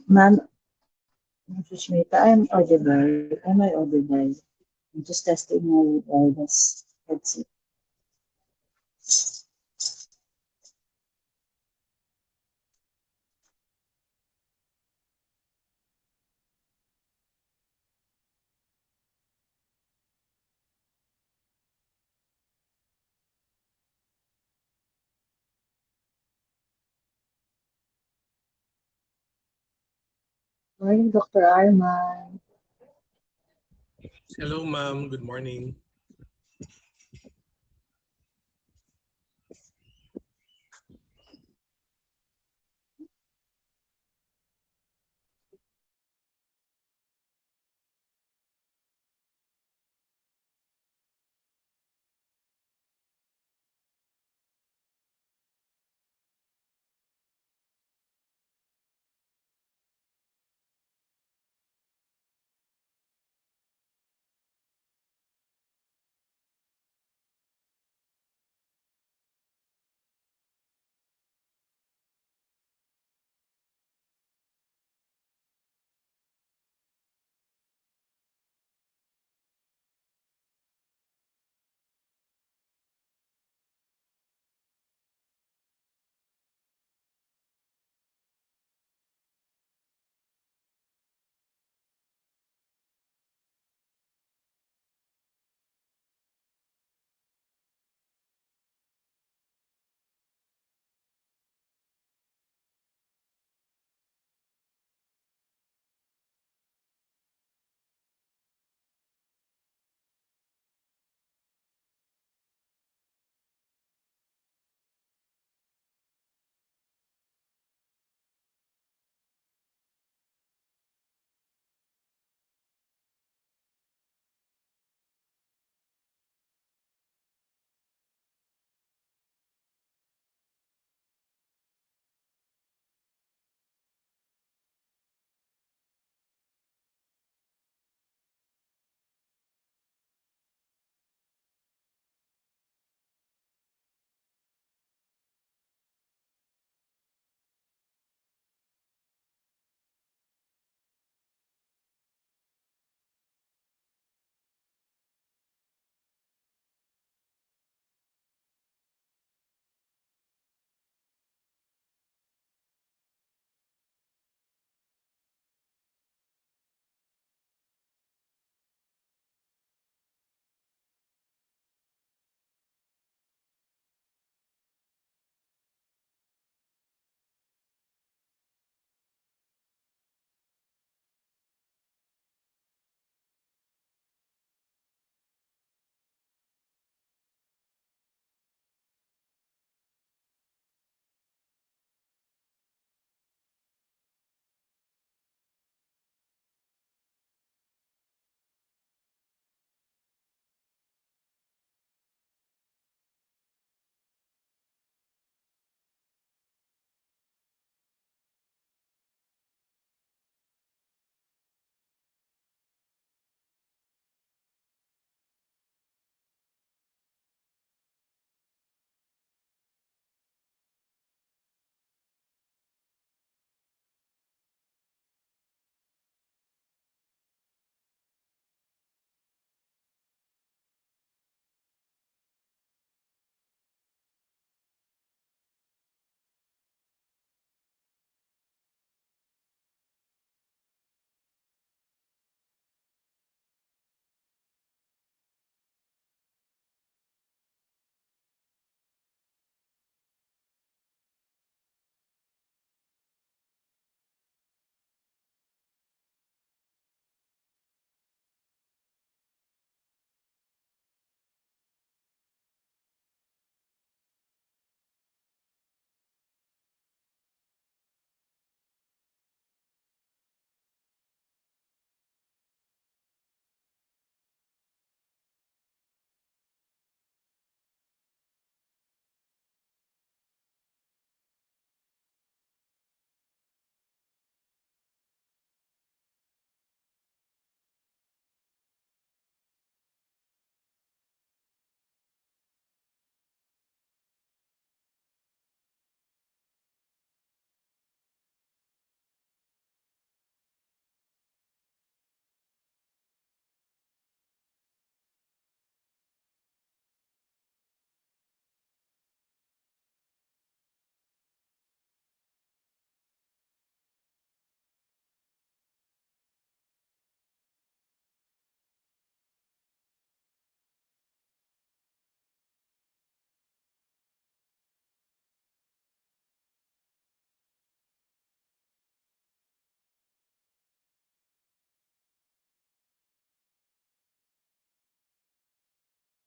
Ma'am, Sushmita, I'm audible. Am I audible? I'm just testing my this headset. Morning, Dr. Arman. Hello, ma'am. Good morning.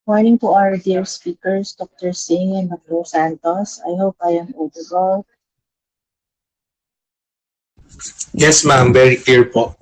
Morning to our dear speakers, Dr. Singh and Dr. Santos. I hope I am audible. Yes, ma'am. Very clear po.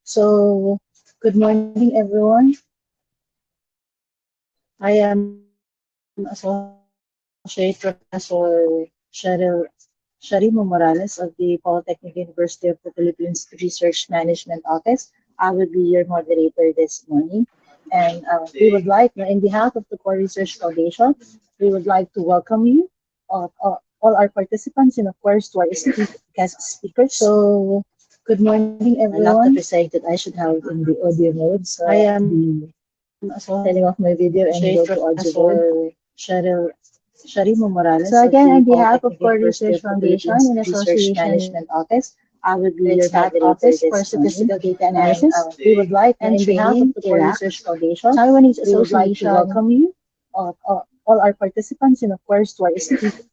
So, good morning, everyone. I am Associate Professor Cheryl Sharimo Morales of the Polytechnic University of the Philippines Research Management Office. I will be your moderator this morning. And we would like, in behalf of the Core Research Foundation, we would like to welcome you, all our participants, and of course to our guest speakers. So, good morning, everyone. I love the precise that I should have in the audio mode. So I am turning off my video and go to audio mode. Cheryl Sharimo Morales. So again, on behalf of Core Research Foundation and Association Management Office, I would be your office for statistical data analysis. We would like, and in behalf of the Core Research Foundation, Taiwanese Association, we would like to welcome you, all our participants, and of course to our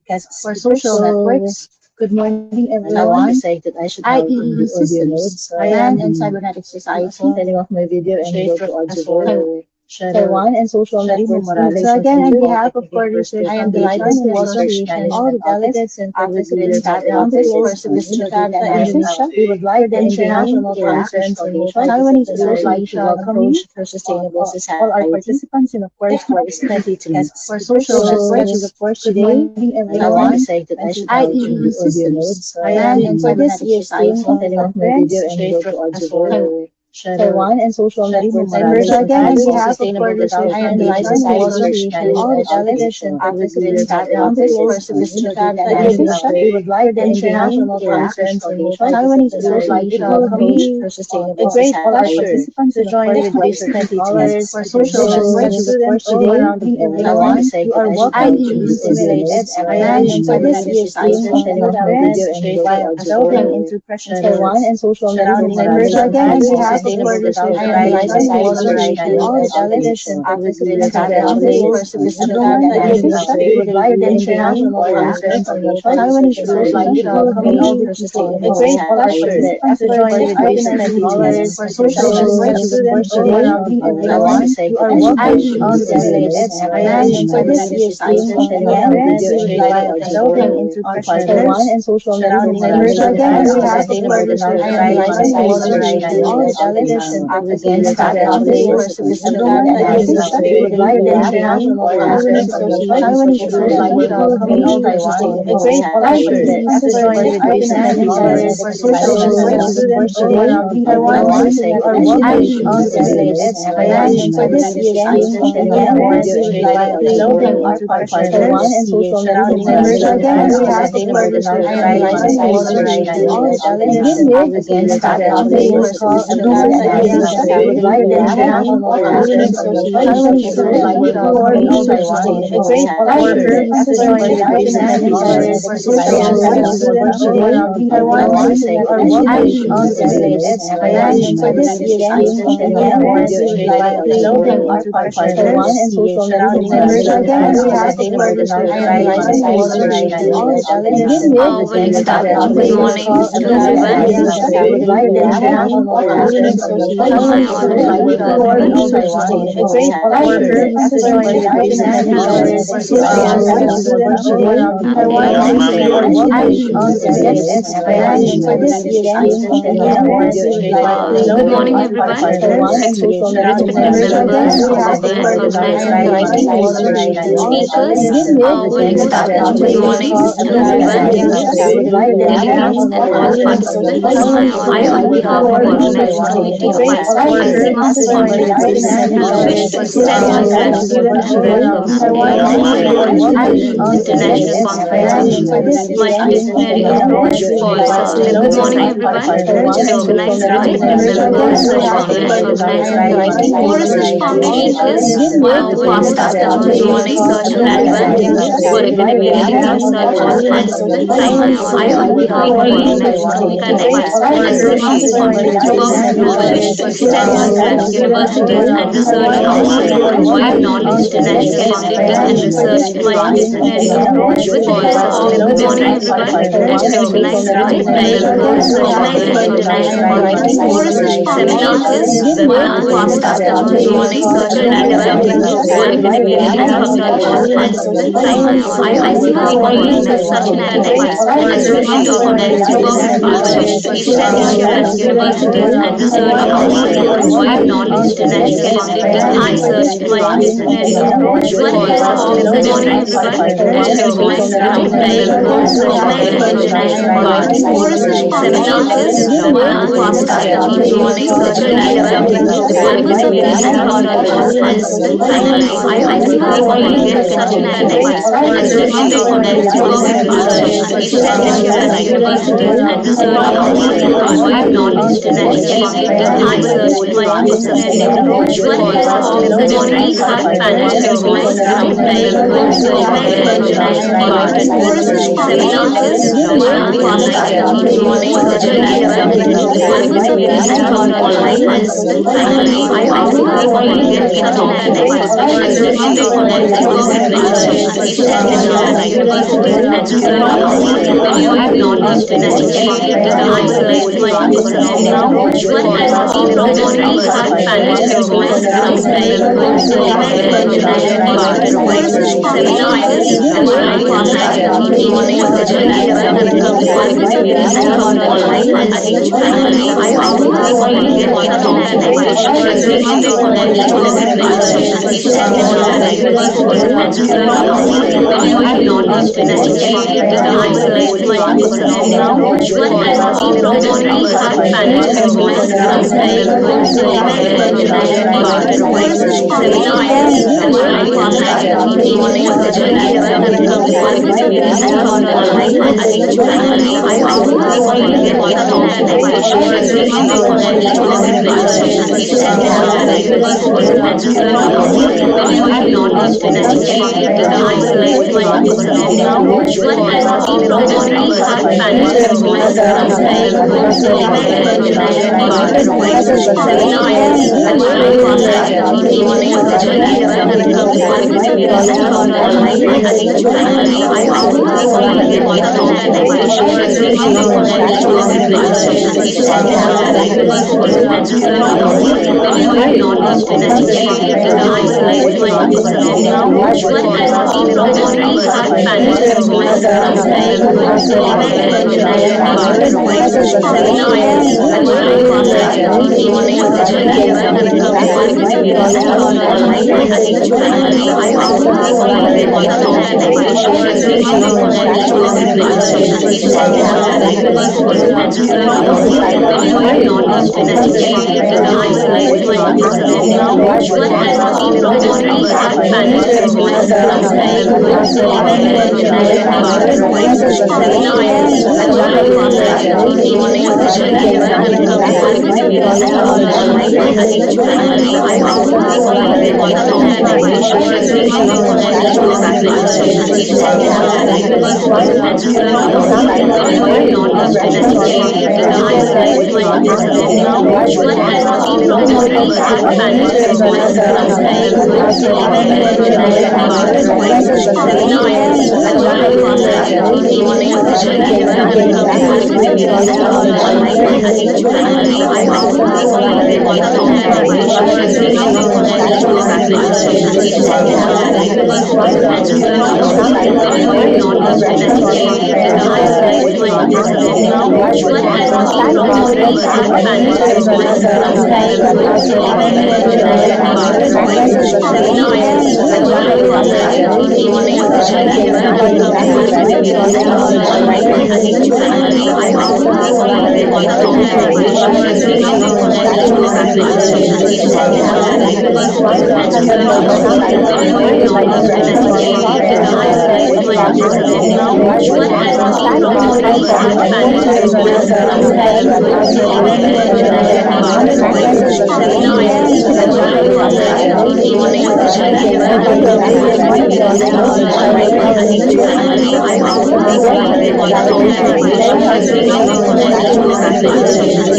guest for social networks. Good morning, everyone. I want to say that I should have in the audio mode. So I am in Cybernetic Society. Turning off my video and go to audio mode. Taiwan and social networks. So again, on behalf of Core Research, I am delighted to welcome all the delegates and participants around the world to this data analysis. We would like to international conference and Taiwanese Association to welcome you for sustainable society. All our participants and of course to our esteemed guests for social networks. Of course today, I want to say that I should have the audio mode. So I am in for this year's theme of the conference, and go to audio mode. Taiwan and social networks members again on behalf of Core Research I am delighted to welcome all the delegates and participants around the world for this data analysis. We would like the international conference and Taiwanese Association to welcome you for sustainable society. A great pleasure to join with these scholars for social networks students all around the world. I want to say you are welcome to be stimulated and for this year's theme of the conference by delving into questions Taiwan and social networks members again on behalf sustainable development. I am delighted to welcome all the delegates and participants around the world for statistical analysis. We would like the international conference on Taiwanese Association to welcome all the people. A great pleasure to join with these scholars for social networks students all around the world. I want to say you are welcome to all the delegates and for this year's theme of the conference, we would like delving into questions Taiwan and social networks members again on behalf of Core Research. I am delighted to welcome all the delegates and participants around the world for statistical analysis. We would like the international conference on Taiwanese Association to welcome all the a great pleasure to join with these scholars for social networks students all around Taiwan. I want to say you are welcome to all the delegates and for this year's theme of the conference, we would like delving into questions Taiwan and social networks members again on behalf of Core Research. I am delighted to welcome all the delegates and participants around the world for statistical analysis. We would like the international conference on Taiwanese Association to welcome all the a great pleasure to join with these scholars for social networks students all around Taiwan. I want to say you are welcome to all the delegates and for this year's theme of the conference, we would like delving into questions Taiwan and social networks members again on behalf of Core Research. I am delighted to welcome all the delegates and participants around the world for statistical analysis. We would like the international conference on Taiwanese Association to welcome all the a great pleasure to join with these scholars for social networks students all around Taiwan. I want to say you are welcome to all the delegates and for this year's theme of the conference, we would like Good delving morning, into everyone. Taiwan and social networks members Respected again members on of behalf the of Core Research. I organizing am delighted committee, to welcome all the speakers, delegates and willing staff, around the good world morning for to statistical everyone, analysis. We would like the delegates, international and all conference on participants. Taiwanese I, on Association to behalf of welcome all organizing Taiwan. committee A of great pleasure ICMASS to join with these conference, wish to scholars for extend my social networks gratitude students and all around welcome Taiwan. I want to say you are welcome to all the international delegates conference on and for this year's theme of the multidisciplinary approach conference, we would for like good delving morning, into everyone. Taiwan To the and social organized networks committee members again members on of behalf of Core Research. I organizing am delighted committee. to Core Research welcome all Foundation the is one of the willing fastest staff around the growing world for research statistical advantage analysis. We for would like the academic international research and conference on participants. Taiwanese I, on Association to behalf of welcome all organizing Taiwan. A committee, great pleasure appreciate to join with these from knowledge to extend to universities and research councils, provide knowledge to national executives and research multidisciplinary approach with policies. Good morning, everyone. Let's recognize multiple goals of international bodies. Seminars is the fastest achieving research and developing work experience and publication and science. ICMASS organizes such an activities, especially organized to work with knowledge to extend universities and research councils, provide knowledge to national executives and research multidisciplinary approach with policies. Good morning, everyone. Let's recognize multiple goals of international bodies. Seminars is the fastest achieving research and developing work experience and publication and science. ICMASS organizes such an activities, especially organized to work with knowledge to extend universities and research councils, provide knowledge to national executives and research multidisciplinary approach with policies. Good morning, we have panels to organize multiple goals of international bodies. Seminars is the fastest achieving research and developing work experience and publication and science. ICMASS organizes such an activities, especially organized to work with knowledge to extend universities and research councils, provide knowledge to national executives and research multidisciplinary approach with policies. Good morning, we have panels to organize multiple goals of international bodies. Seminars is the fastest achieving research and developing work experience and publication and science. ICMASS organizes such an activities, especially organized to work with knowledge to extend universities and research councils, provide knowledge to national executives and research multidisciplinary approach with policies. Good morning, we have panels to organize multiple goals of international bodies. Seminars is the fastest achieving research and developing work experience and publication and science. ICMASS organizes such an activities, especially organized to work with knowledge to extend universities and research councils, provide knowledge to national executives and research multidisciplinary approach with policies. Good morning, we have panels to organize multiple goals of international bodies. Seminars is the fastest achieving research and developing work experience and publication and science. ICMASS organizes such an activities, especially organized to work with knowledge to extend universities and research councils, provide knowledge to national executives and research multidisciplinary approach with policies. Good morning, we have panels to organize multiple goals of international bodies. Seminars is the fastest achieving research and developing work experience and publication and science. ICMASS organizes such an activities, especially organized to work with knowledge to extend universities and research councils, provide knowledge to national executives and research multidisciplinary approach with policies. Good morning, we have panels to organize multiple goals of international bodies. Seminars is the fastest achieving research and developing work experience and publication and science. ICMASS organizes such an activities, especially organized to work with knowledge to extend universities and research councils, provide knowledge to national executives and research multidisciplinary approach with policies. Good morning, we have panels to organize multiple goals of international bodies. Seminars is the fastest achieving research and developing work experience and publication and science. ICMASS organizes such an activities, especially organized to work with knowledge to extend universities and research councils, provide knowledge to national executives and research multidisciplinary approach with policies. Good morning, we have panels to organize multiple goals of international bodies. Seminars is the fastest achieving research and developing work experience and publication and science. ICMASS organizes such an activities, especially organized to work with knowledge to extend universities and research councils, provide knowledge to national executives and research multidisciplinary approach with policies. Good morning, we have panels to organize multiple goals of international bodies. Seminars is the fastest achieving research and developing work experience and publication and science. ICMASS organizes validation of data processing and implementation of technology handle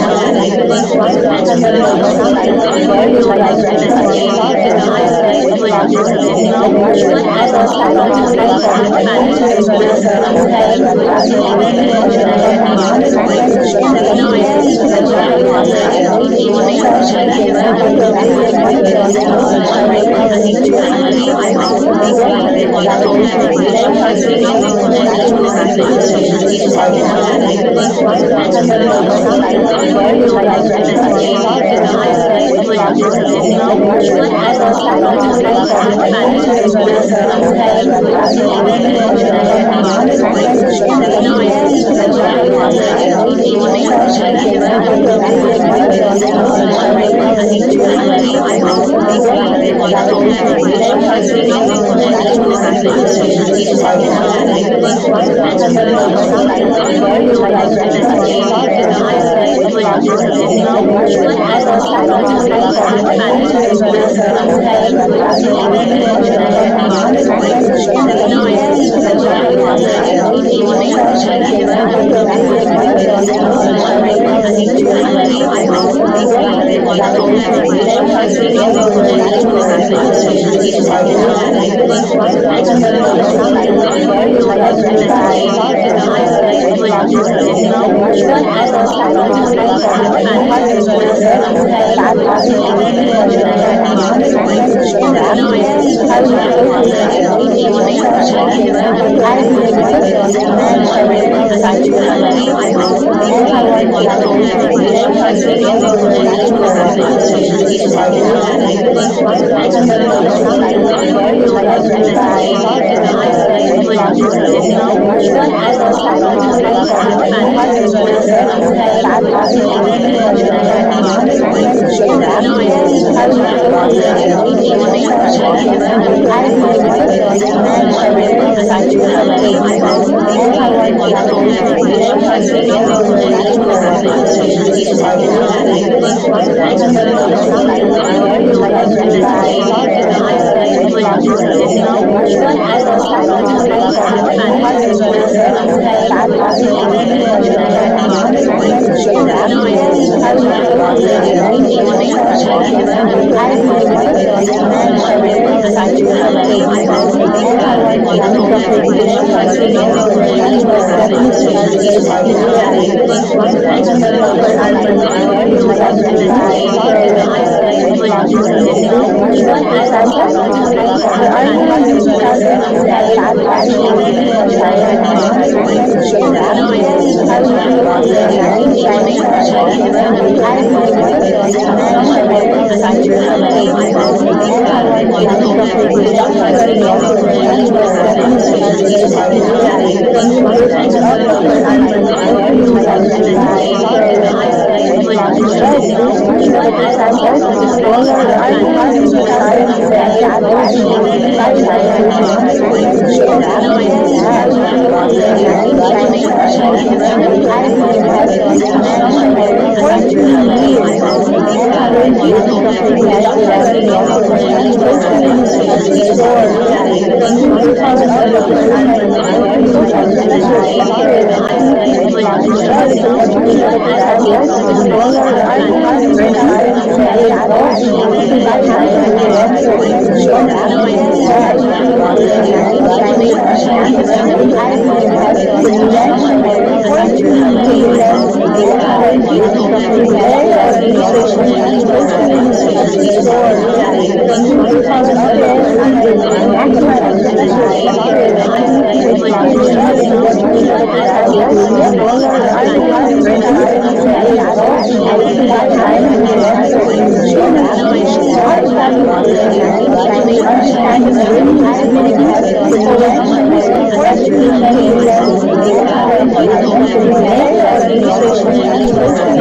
various identity models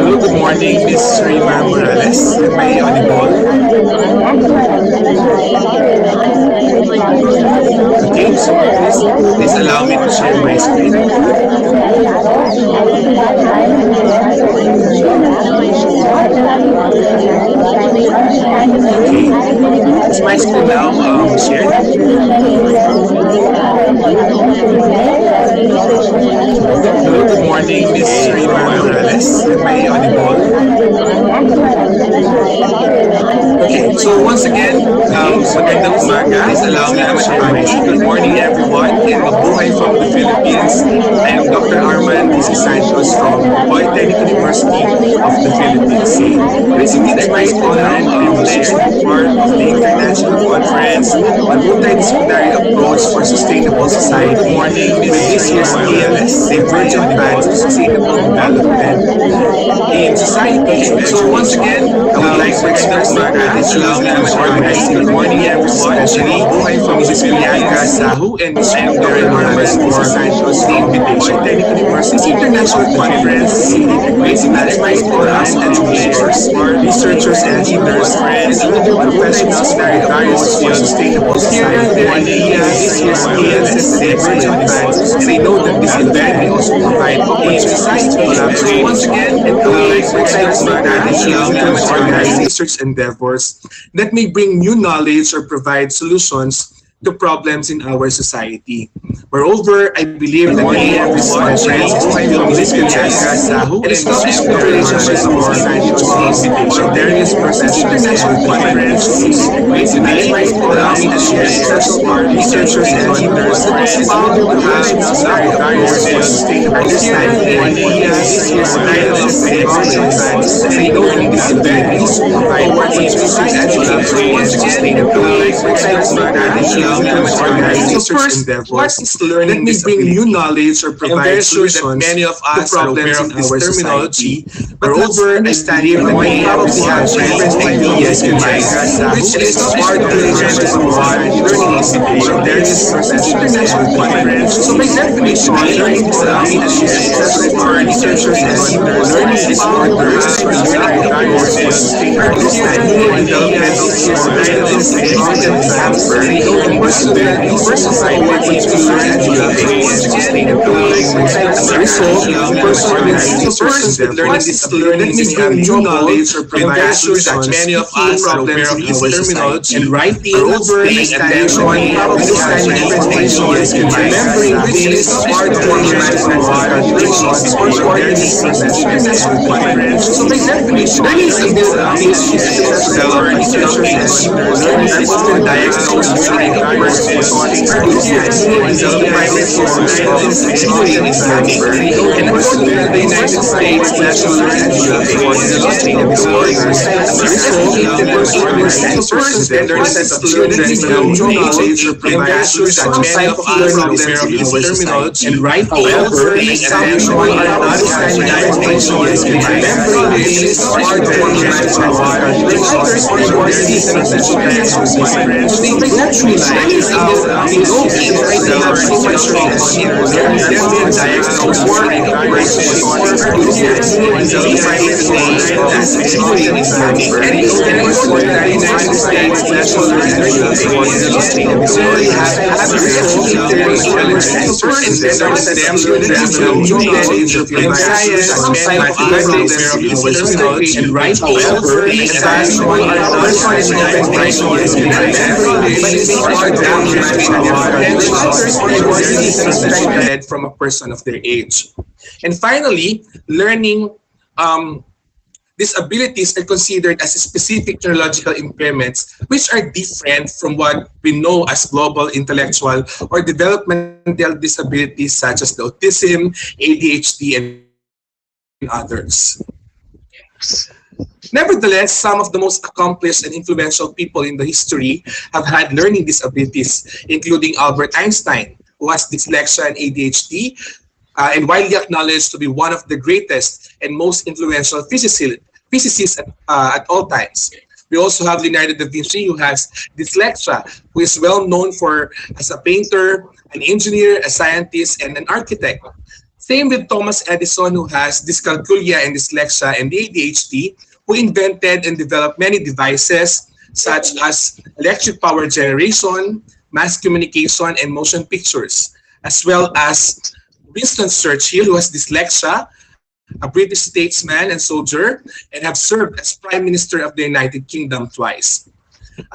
Hello, good morning, Miss Rima Morales. Am I audible? Okay, so please allow me to share my screen. Okay, is my screen now shared? morning, Miss Rima Morales. Am I audible? Okay, so once again, magandang umaga. Allow me to magbati. Good morning, everyone, and mabuhay from the Philippines. I am Dr. Arman Busy Santos from Polytechnic University of the Philippines. It is indeed a great honor and privilege to be part of the International Conference on Multidisciplinary Approach for Sustainable Society. Good morning, with this year's theme, Divergent Paths to Sustainable Development in Society. So once again, I would like to express my gratitude to organizing the morning everyone, especially from Mrs. Bianca Sahu and Ms. Darren Morales for the invitation. This international conference is managed for us educators, researchers and leaders, and other professionals in various fields of sustainable society. This year's PLS Divergent Paths, and I know that this event will also provide opportunities to collaborate once again and to express my gratitude to organize research endeavors that may bring new knowledge or provide solutions to problems in our society. Moreover, I believe that many of these conferences will discuss and establish relationships of society to invitation. Various international conferences is made for us as researchers and leaders that was found to have various understanding this year's title of the they know that this event is to provide opportunities to educate once again so first, what is learning that may bring new knowledge or provide solutions many of us to problems in our terminology. Moreover, I study that we probably have different ideas in mind, which is part of the learning institution. There is international conference. So by definition, learning is for researchers and learning disorders or learning courses, understanding and development of skills and versus opportunities to learn and as a result, persons with learning disabilities may have new knowledge or provide solutions. Many of us are aware of this terminology and writing, paying attention, understanding information, remembering which is part of organizing relations or coordinating international conference. So by definition, learning disabilities is researchers and learning to diagnose during a person's and according to the United States National persons and their sets of children with no knowledge or provide solutions. Many of us are aware of this terminology and writing, paying attention, understanding information, remembering this is part of organizing relations or coordinating from a person of their age. And finally, learning disabilities are considered as specific neurological impairments which are different from what we know as global intellectual or developmental disabilities such as the autism, ADHD, and others. Nevertheless, some of the most accomplished and influential people in the history have had learning disabilities, including Albert Einstein, who has dyslexia and ADHD, and widely acknowledged to be one of the greatest and most influential physicists at all times. We also have Leonardo da Vinci, who has dyslexia, who is well known as a painter, an engineer, a scientist, and an architect. Same with Thomas Edison, who has dyscalculia and dyslexia and ADHD, who invented and developed many devices such as electric power generation, mass communication, and motion pictures, as well as Winston Churchill, who has dyslexia, a British statesman and soldier, and have served as Prime Minister of the United Kingdom twice.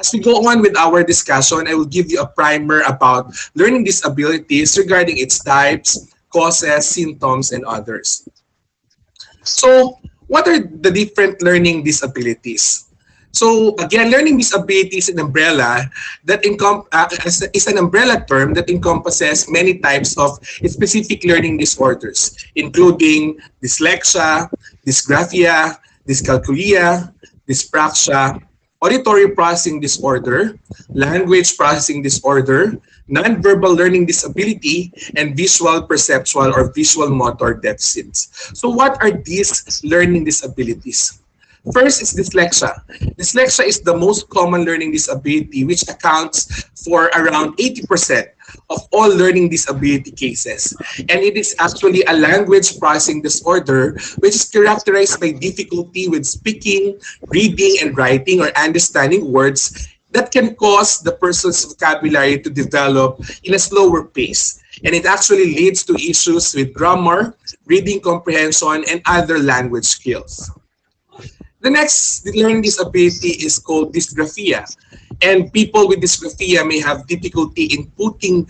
As we go on with our discussion, I will give you a primer about learning disabilities regarding its types, causes, symptoms, and others. So, what are the different learning disabilities? So again, learning disabilities is an umbrella that is an umbrella term that encompasses many types of specific learning disorders, including dyslexia, dysgraphia, dyscalculia, dyspraxia, auditory processing disorder, language processing disorder, nonverbal learning disability, and visual perceptual or visual motor deficits. So what are these learning disabilities? First is dyslexia. Dyslexia is the most common learning disability, which accounts for around 80% of all learning disability cases. And it is actually a language processing disorder, which is characterized by difficulty with speaking, reading, and writing or understanding words that can cause the person's vocabulary to develop in a slower pace. And it actually leads to issues with grammar, reading comprehension, and other language skills. The next learning disability is called dysgraphia. And people with dysgraphia may have difficulty in putting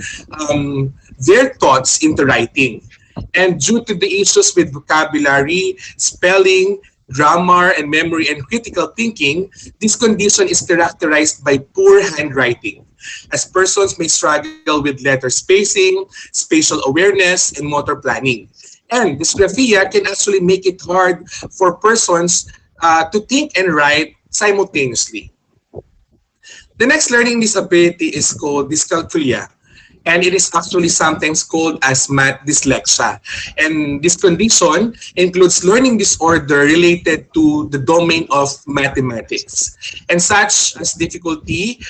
their thoughts into writing. And due to the issues with vocabulary, spelling, grammar, and memory and critical thinking, this condition is characterized by poor handwriting, as persons may struggle with letter spacing, spatial awareness, and motor planning. And dysgraphia can actually make it hard for persons to think and write simultaneously. The next learning disability is called dyscalculia, and it is actually sometimes called as math dyslexia. And this condition includes learning disorder related to the domain of mathematics, and such as difficulty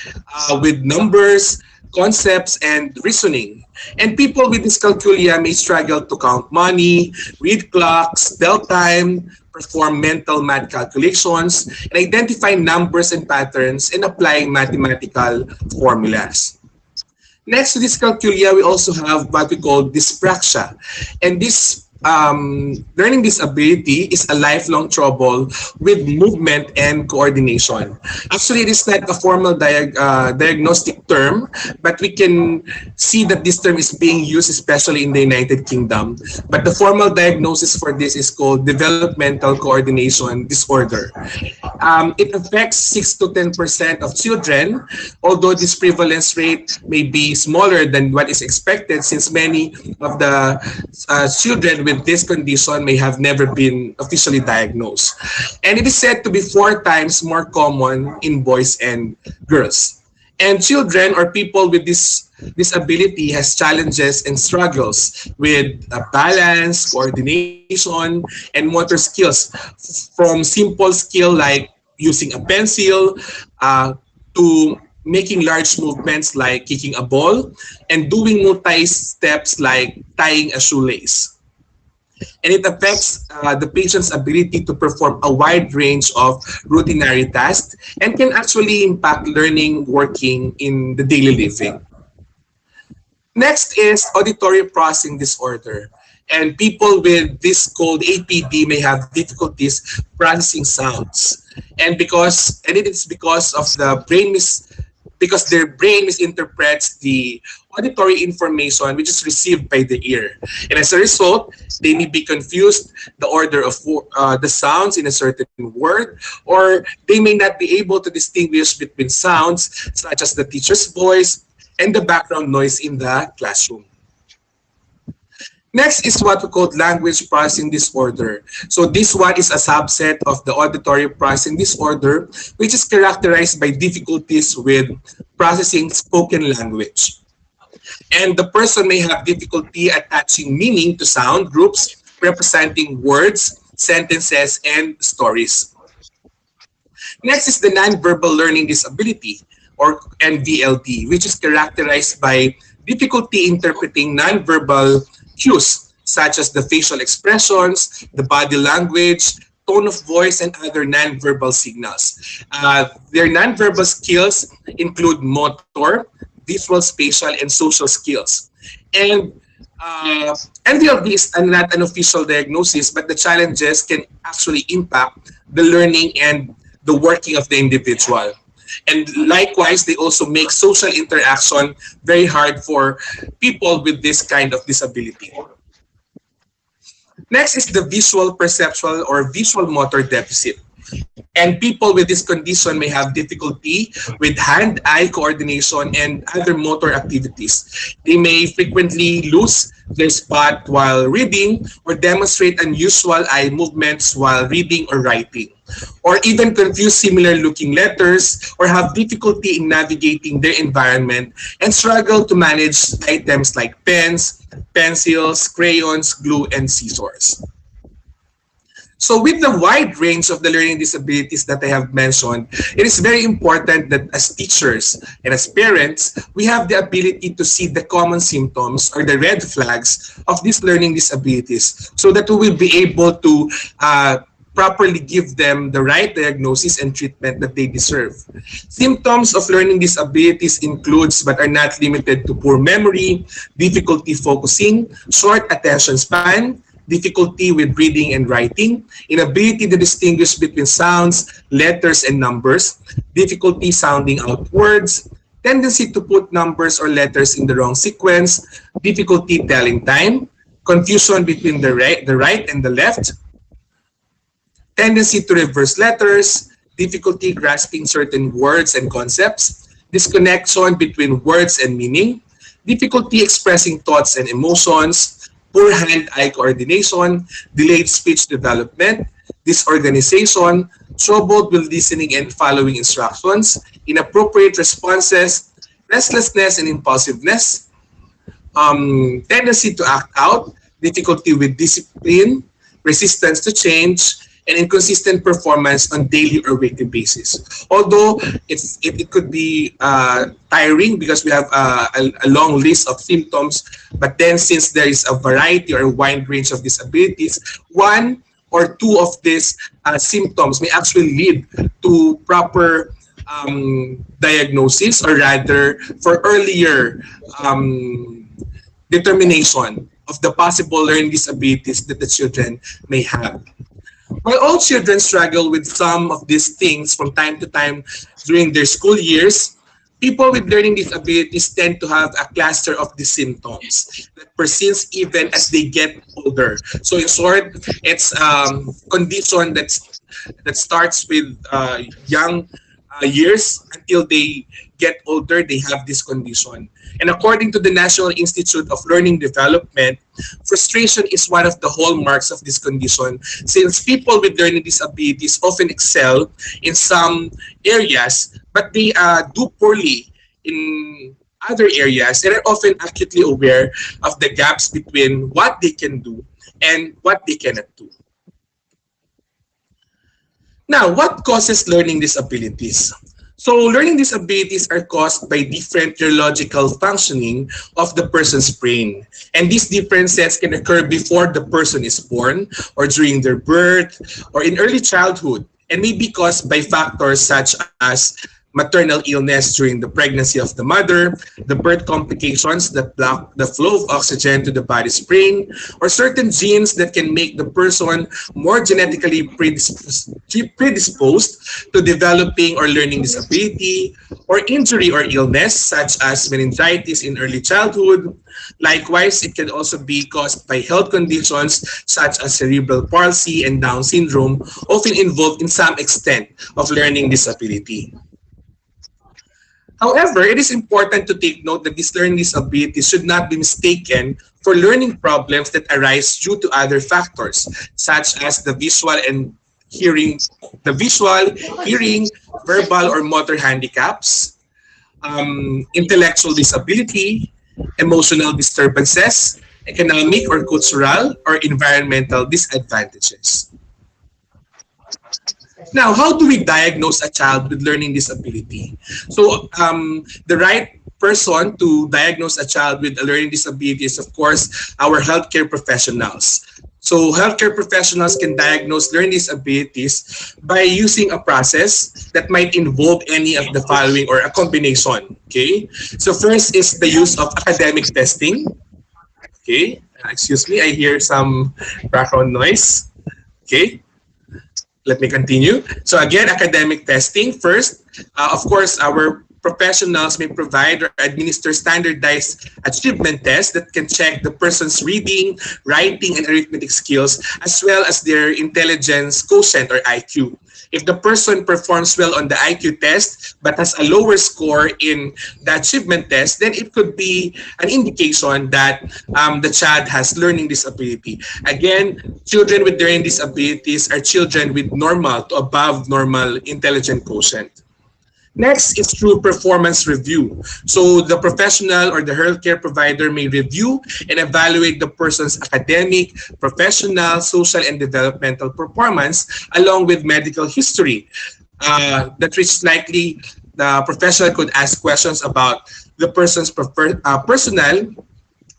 with numbers, concepts, and reasoning. And people with dyscalculia may struggle to count money, read clocks, tell time, perform mental math calculations, and identify numbers and patterns and applying mathematical formulas. Next to dyscalculia, we also have what we call dyspraxia. And this learning disability is a lifelong trouble with movement and coordination. Actually, it is not a formal diagnostic term, but we can see that this term is being used especially in the United Kingdom. But the formal diagnosis for this is called developmental coordination disorder. It affects 6 to 10% of children, although this prevalence rate may be smaller than what is expected since many of the children with this condition may have never been officially diagnosed. And it is said to be 4 times more common in boys and girls. And children or people with this disability has challenges and struggles with balance, coordination, and motor skills, from simple skill like using a pencil to making large movements like kicking a ball and doing multi-steps like tying a shoelace. And it affects the patient's ability to perform a wide range of routinary tasks and can actually impact learning, working in the daily living. Next is auditory processing disorder. And people with this called APD may have difficulties processing sounds. And it is because of because their brain misinterprets the auditory information which is received by the ear. And as a result, they may be confused the order of the sounds in a certain word, or they may not be able to distinguish between sounds such as the teacher's voice and the background noise in the classroom. Next is what we call language processing disorder. So this one is a subset of the auditory processing disorder, which is characterized by difficulties with processing spoken language. And the person may have difficulty attaching meaning to sound groups representing words, sentences, and stories. Next is the nonverbal learning disability, or NVLD, which is characterized by difficulty interpreting nonverbal cues such as the facial expressions, the body language, tone of voice, and other nonverbal signals. Their nonverbal skills include motor, visual, spatial, and social skills. And NVLD is not an official diagnosis, but the challenges can actually impact the learning and the working of the individual. And likewise, they also make social interaction very hard for people with this kind of disability. Next is the visual perceptual or visual motor deficit. And people with this condition may have difficulty with hand-eye coordination and other motor activities. They may frequently lose their spot while reading or demonstrate unusual eye movements while reading or writing, or even confuse similar looking letters or have difficulty in navigating their environment and struggle to manage items like pens, pencils, crayons, glue, and scissors. So with the wide range of the learning disabilities that I have mentioned, it is very important that as teachers and as parents, we have the ability to see the common symptoms or the red flags of these learning disabilities so that we will be able to properly give them the right diagnosis and treatment that they deserve. Symptoms of learning disabilities includes but are not limited to poor memory, difficulty focusing, short attention span, difficulty with reading and writing, inability to distinguish between sounds, letters, and numbers, difficulty sounding out words, tendency to put numbers or letters in the wrong sequence, difficulty telling time, confusion between the right and the left, tendency to reverse letters, difficulty grasping certain words and concepts, disconnection between words and meaning, difficulty expressing thoughts and emotions, poor hand-eye coordination, delayed speech development, disorganization, trouble with listening and following instructions, inappropriate responses, restlessness and impulsiveness, tendency to act out, difficulty with discipline, resistance to change, and inconsistent performance on daily or weekly basis. Although it could be tiring because we have a long list of symptoms, but then since there is a variety or a wide range of disabilities, one or two of these symptoms may actually lead to proper diagnosis, or rather for earlier determination of the possible learning disabilities that the children may have. While all children struggle with some of these things from time to time during their school years, people with learning disabilities tend to have a cluster of the symptoms that persists even as they get older. So in short, it's condition that starts with young years until they get older, they have this condition. And according to the National Institute of Learning Development, frustration is one of the hallmarks of this condition, since people with learning disabilities often excel in some areas, but they do poorly in other areas and are often acutely aware of the gaps between what they can do and what they cannot do. Now, what causes learning disabilities? So learning disabilities are caused by different neurological functioning of the person's brain. And these differences can occur before the person is born, or during their birth, or in early childhood, and may be caused by factors such as maternal illness during the pregnancy of the mother, the birth complications that block the flow of oxygen to the body's brain, or certain genes that can make the person more genetically predisposed to developing or learning disability, or injury or illness such as meningitis in early childhood. Likewise, it can also be caused by health conditions such as cerebral palsy and Down syndrome, often involved in some extent of learning disability. However, it is important to take note that these learning disabilities should not be mistaken for learning problems that arise due to other factors, such as the visual, hearing, verbal or motor handicaps, intellectual disability, emotional disturbances, economic or cultural or environmental disadvantages. Now, how do we diagnose a child with learning disability? So the right person to diagnose a child with a learning disability is, of course, our healthcare professionals. So healthcare professionals can diagnose learning disabilities by using a process that might involve any of the following or a combination. Okay. So first is the use of academic testing. Okay. Excuse me, I hear some background noise. Okay. Let me continue. So again, academic testing first. Of course, our Professionals may provide or administer standardized achievement tests that can check the person's reading, writing, and arithmetic skills, as well as their intelligence quotient or IQ. If the person performs well on the IQ test but has a lower score in the achievement test, then it could be an indication that the child has learning disability. Again, children with learning disabilities are children with normal to above normal intelligent quotient. Next is through performance review. So the professional or the healthcare provider may review and evaluate the person's academic, professional, social, and developmental performance along with medical history. That is likely the professional could ask questions about the person's personal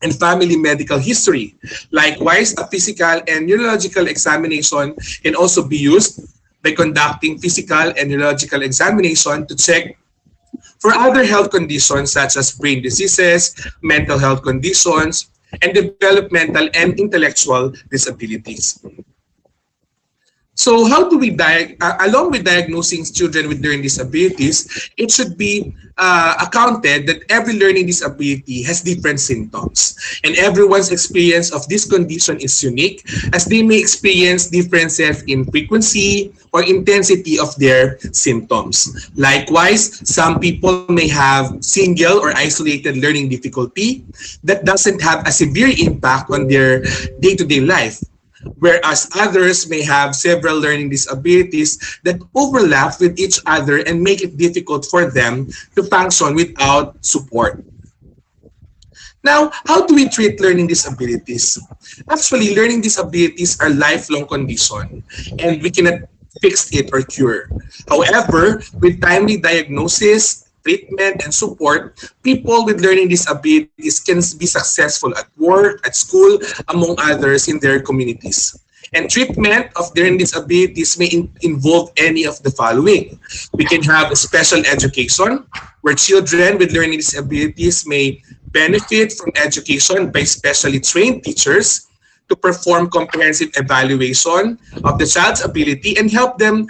and family medical history. Likewise, a physical and neurological examination can also be used by conducting physical and neurological examination to check for other health conditions such as brain diseases, mental health conditions, and developmental and intellectual disabilities. So how do we along with diagnosing children with learning disabilities, it should be accounted that every learning disability has different symptoms, and everyone's experience of this condition is unique, as they may experience differences in frequency or intensity of their symptoms. Likewise, some people may have single or isolated learning difficulty that doesn't have a severe impact on their day-to-day life, whereas others may have several learning disabilities that overlap with each other and make it difficult for them to function without support. Now, how do we treat learning disabilities? Actually, learning disabilities are lifelong condition, and we cannot fix it or cure. However, with timely diagnosis, treatment, and support, people with learning disabilities can be successful at work, at school, among others in their communities. And treatment of learning disabilities may involve any of the following. We can have special education, where children with learning disabilities may benefit from education by specially trained teachers to perform comprehensive evaluation of the child's ability and help them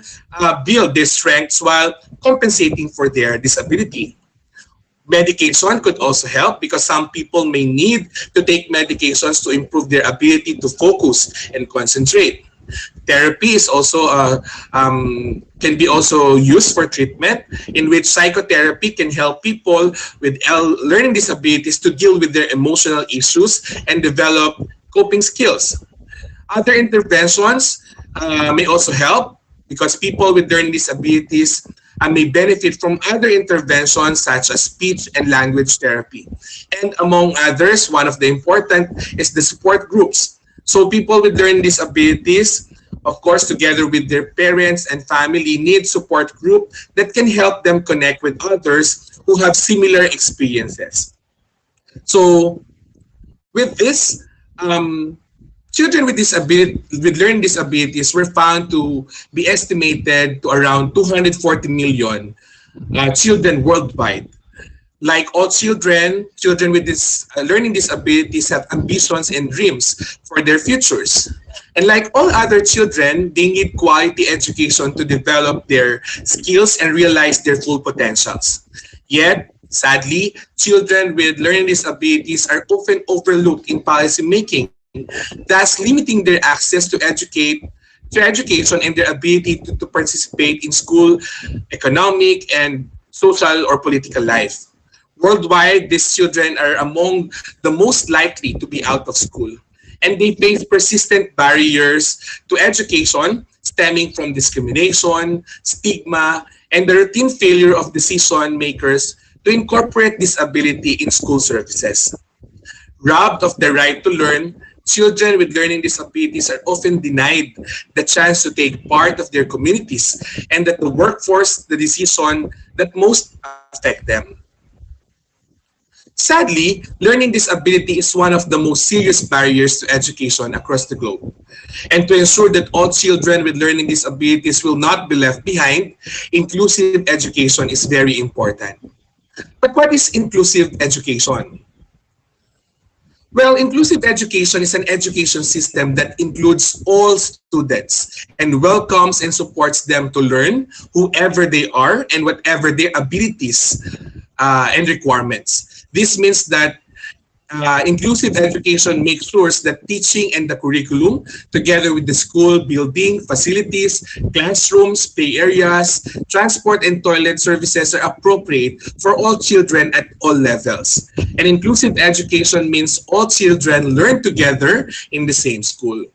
build their strengths while compensating for their disability. Medication could also help because some people may need to take medications to improve their ability to focus and concentrate. Therapy is also can be also used for treatment, in which psychotherapy can help people with learning disabilities to deal with their emotional issues and develop coping skills. Other interventions may also help because people with learning disabilities may benefit from other interventions such as speech and language therapy. And among others, one of the important is the support groups. So people with learning disabilities, of course, together with their parents and family, need support group that can help them connect with others who have similar experiences. So with this, children with learning disabilities were found to be estimated to around 240 million children worldwide. Like all children, children with this learning disabilities have ambitions and dreams for their futures. And like all other children, they need quality education to develop their skills and realize their full potentials. Yet, sadly, children with learning disabilities are often overlooked in policy making, thus limiting their access to education and their ability to participate in school, economic, and social or political life. Worldwide, these children are among the most likely to be out of school, and they face persistent barriers to education stemming from discrimination, stigma, and the routine failure of decision makers to incorporate disability in school services. Robbed of the right to learn, children with learning disabilities are often denied the chance to take part of their communities and that the workforce the decision that most affect them. Sadly, learning disability is one of the most serious barriers to education across the globe. And to ensure that all children with learning disabilities will not be left behind, inclusive education is very important. But what is inclusive education? Well, inclusive education is an education system that includes all students and welcomes and supports them to learn whoever they are and whatever their abilities and requirements. This means that inclusive education makes sure that teaching and the curriculum, together with the school building, facilities, classrooms, play areas, transport, and toilet services are appropriate for all children at all levels. And inclusive education means all children learn together in the same school.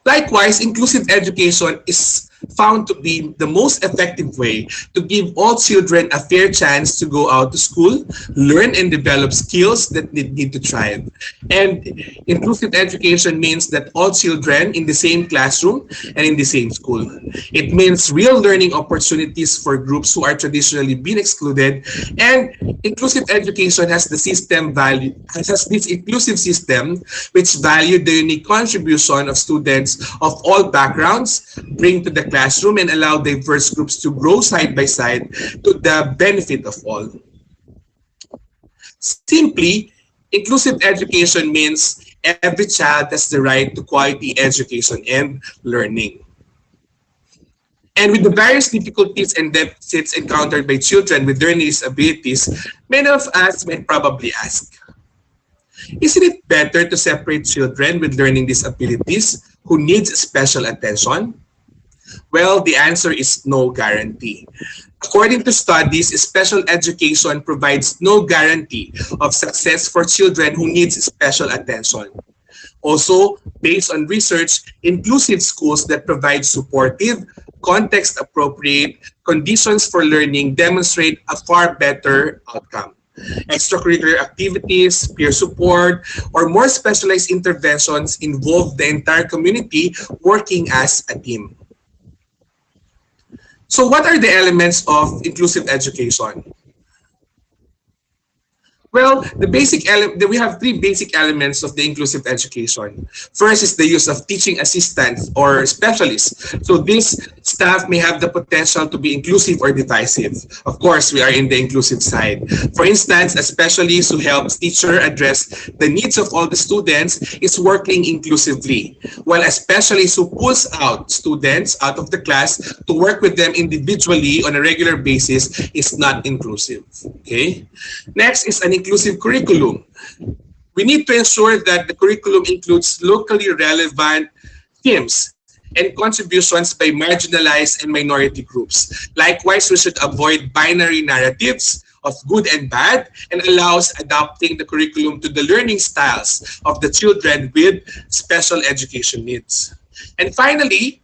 Likewise, inclusive education is found to be the most effective way to give all children a fair chance to go out to school, learn and develop skills that they need to thrive. And inclusive education means that all children in the same classroom and in the same school. It means real learning opportunities for groups who are traditionally being excluded, and inclusive education has the system value has this inclusive system which value the unique contribution of students of all backgrounds, bring to the classroom and allow diverse groups to grow side by side to the benefit of all. Simply, inclusive education means every child has the right to quality education and learning. And with the various difficulties and deficits encountered by children with learning disabilities, many of us might probably ask, isn't it better to separate children with learning disabilities who needs special attention? Well, the answer is no guarantee. According to studies, special education provides no guarantee of success for children who need special attention. Also, based on research, inclusive schools that provide supportive, context-appropriate conditions for learning demonstrate a far better outcome. Extracurricular activities, peer support, or more specialized interventions involve the entire community working as a team. So what are the elements of inclusive education? Well, we have three basic elements of the inclusive education. First is the use of teaching assistants or specialists. So this staff may have the potential to be inclusive or divisive. Of course, we are in the inclusive side. For instance, a specialist who helps teacher address the needs of all the students is working inclusively, while a specialist who pulls out students out of the class to work with them individually on a regular basis is not inclusive. Okay. Next is an inclusive curriculum. We need to ensure that the curriculum includes locally relevant themes and contributions by marginalized and minority groups. Likewise, we should avoid binary narratives of good and bad and allows adapting the curriculum to the learning styles of the children with special education needs. And finally,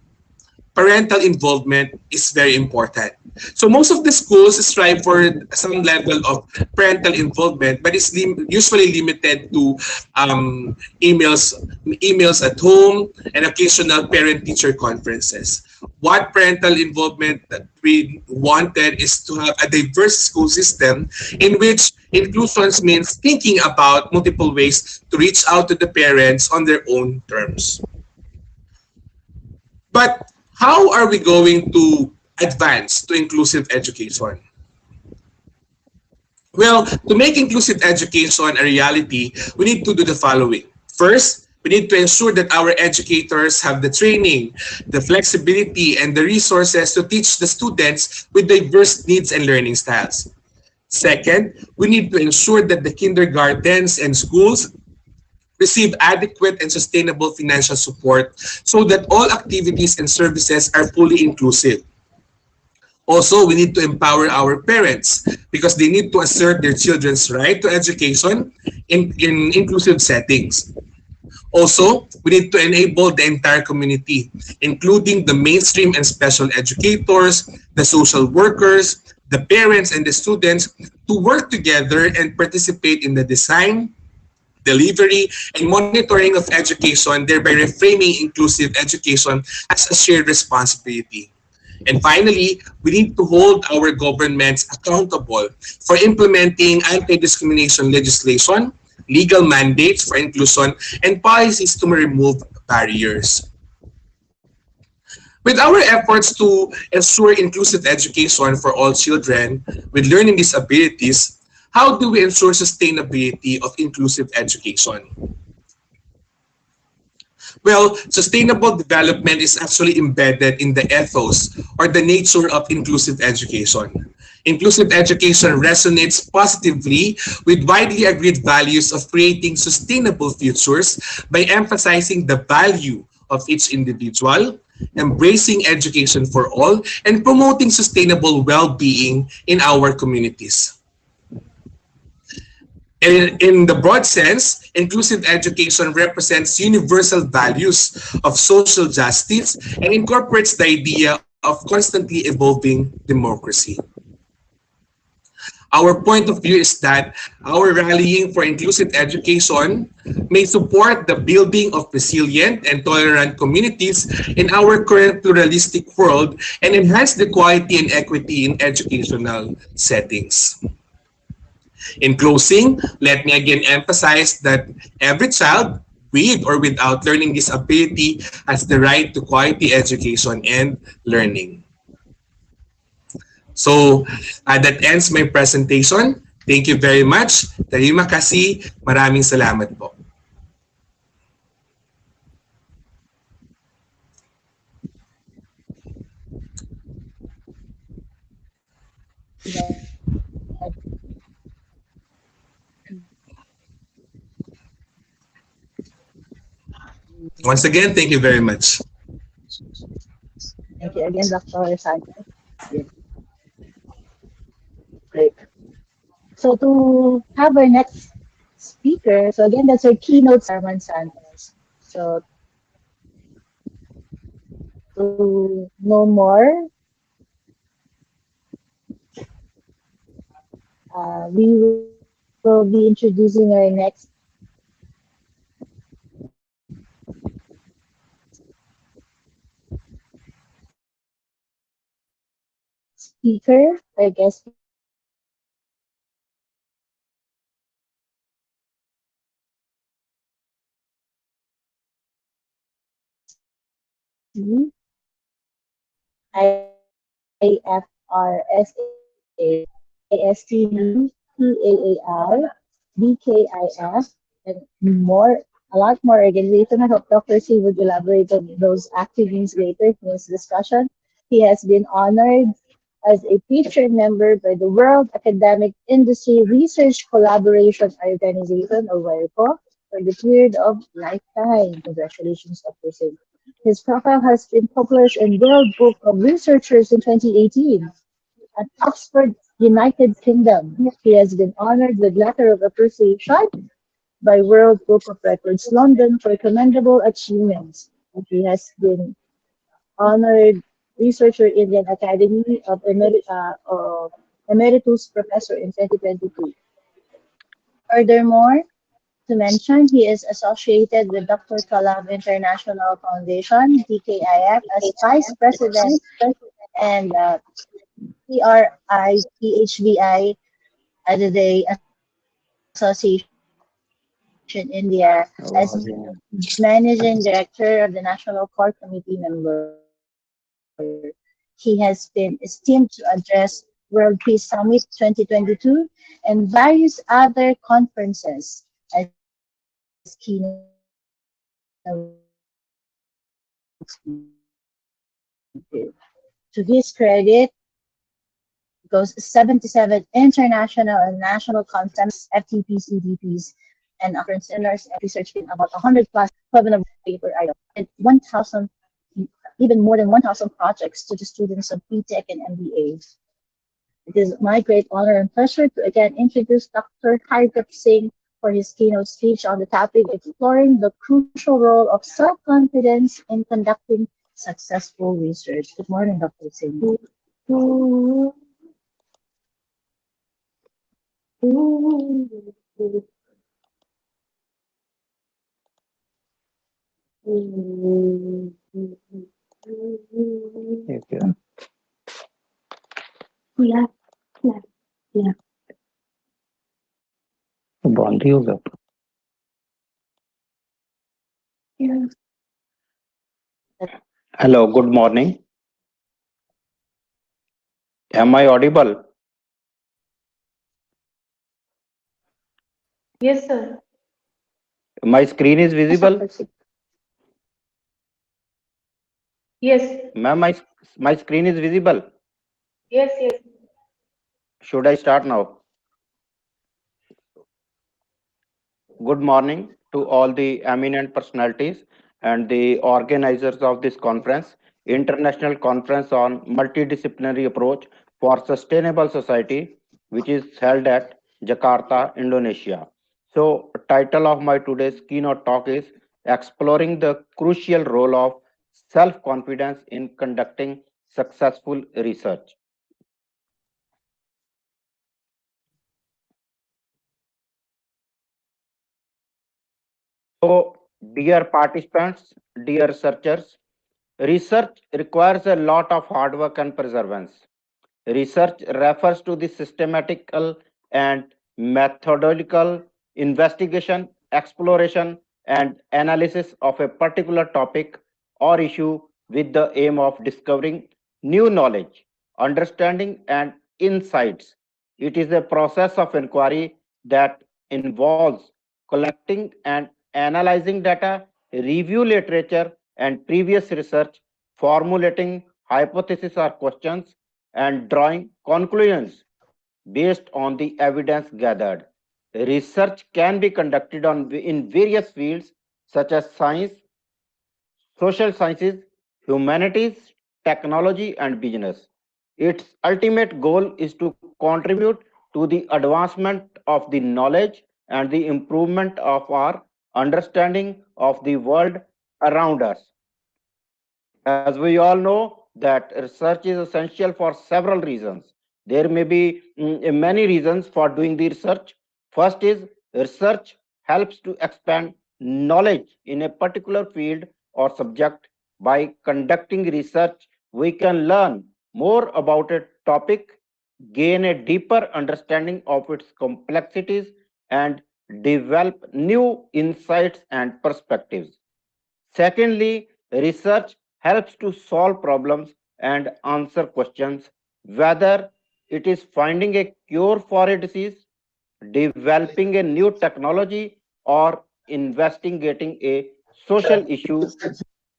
parental involvement is very important. So most of the schools strive for some level of parental involvement, but it's usually limited to emails at home and occasional parent-teacher conferences. What parental involvement that we wanted is to have a diverse school system in which inclusions means thinking about multiple ways to reach out to the parents on their own terms. But how are we going to advance to inclusive education? Well, to make inclusive education a reality, we need to do the following. First, we need to ensure that our educators have the training, the flexibility, and the resources to teach the students with diverse needs and learning styles. Second, we need to ensure that the kindergartens and schools receive adequate and sustainable financial support so that all activities and services are fully inclusive. Also, we need to empower our parents because they need to assert their children's right to education in inclusive settings. Also, we need to enable the entire community, including the mainstream and special educators, the social workers, the parents, and the students to work together and participate in the design, delivery, and monitoring of education, thereby reframing inclusive education as a shared responsibility. And finally, we need to hold our governments accountable for implementing anti-discrimination legislation, legal mandates for inclusion, and policies to remove barriers. With our efforts to ensure inclusive education for all children with learning disabilities, How do we ensure sustainability of inclusive education? Well, sustainable development is actually embedded in the ethos or the nature of inclusive education. Inclusive education resonates positively with widely agreed values of creating sustainable futures by emphasizing the value of each individual, embracing education for all, and promoting sustainable well-being in our communities. In the broad sense, inclusive education represents universal values of social justice and incorporates the idea of constantly evolving democracy. Our point of view is that our rallying for inclusive education may support the building of resilient and tolerant communities in our current pluralistic world and enhance the quality and equity in educational settings. In closing, let me again emphasize that every child, with or without learning disability, has the right to quality education and learning. So that ends my presentation. Thank you very much. Terima kasih. Maraming salamat po. Once again, thank you very much. Thank you again, Dr. Sanchez. Yes, great. So to have our next speaker, so again, that's our keynote, Arman Santos. So to know more, we will be introducing our next speaker, our guest speaker, IFRSA, ISTPAAR, BKIF, and more, a lot more organization. I hope Dr. C would elaborate on those activities later in his discussion. He has been honored as a featured member by the World Academic Industry Research Collaboration Organization, or WIRCO, for the period of lifetime. Congratulations, Dr. C. His profile has been published in World Book of Researchers in 2018 at Oxford, United Kingdom. He has been honored with Letter of Appreciation by World Book of Records London for commendable achievements. He has been honored researcher in the Academy of Emeritus Professor in 2022. Furthermore, to mention, he is associated with Dr. Kalam International Foundation, DKIF, as Vice President and PRIPHBI Day Association India as Managing Director of the National Core Committee member. He has been esteemed to address World Peace Summit 2022 and various other conferences as keynote speaker. To his credit, goes 77 international and national conferences, FTPs, CDPs, and conference dinners and research in about 100 plus paper items and 1,000, even more than 1,000 projects to the students of BTech and MBA. It is my great honor and pleasure to again introduce Dr. Hardeep Singh for his keynote speech on the topic exploring the crucial role of self-confidence in conducting successful research. Good morning, Dr. Singh. Okay. Yeah, yeah, yeah. बंद ही होगा. Yeah. Hello, good morning. Am I audible? Yes, sir. My screen is visible. Yes. Ma'am, my screen is visible. Yes, yes. Should I start now? Good morning to all the eminent personalities and the organizers of this conference, International Conference on Multidisciplinary Approach for Sustainable Society, which is held at Jakarta, Indonesia. So, title of my today's keynote talk is Exploring the Crucial Role of Self-Confidence in Conducting Successful Research. So, dear participants, dear researchers, research requires a lot of hard work and perseverance. Research refers to the systematical and methodological investigation, exploration, and analysis of a particular topic or issue with the aim of discovering new knowledge, understanding, and insights. It is a process of inquiry that involves collecting and analyzing data, review literature and previous research, formulating hypotheses or questions, and drawing conclusions based on the evidence gathered. Research can be conducted in various fields such as science, social sciences, humanities, technology, and business. Its ultimate goal is to contribute to the advancement of the knowledge and the improvement of our understanding of the world around us. As we all know that research is essential for several reasons. There may be many reasons for doing the research. First is research helps to expand knowledge in a particular field or subject. By conducting research, we can learn more about a topic, gain a deeper understanding of its complexities, and develop new insights and perspectives. Secondly, research helps to solve problems and answer questions, whether it is finding a cure for a disease, developing a new technology, or investigating a social issue.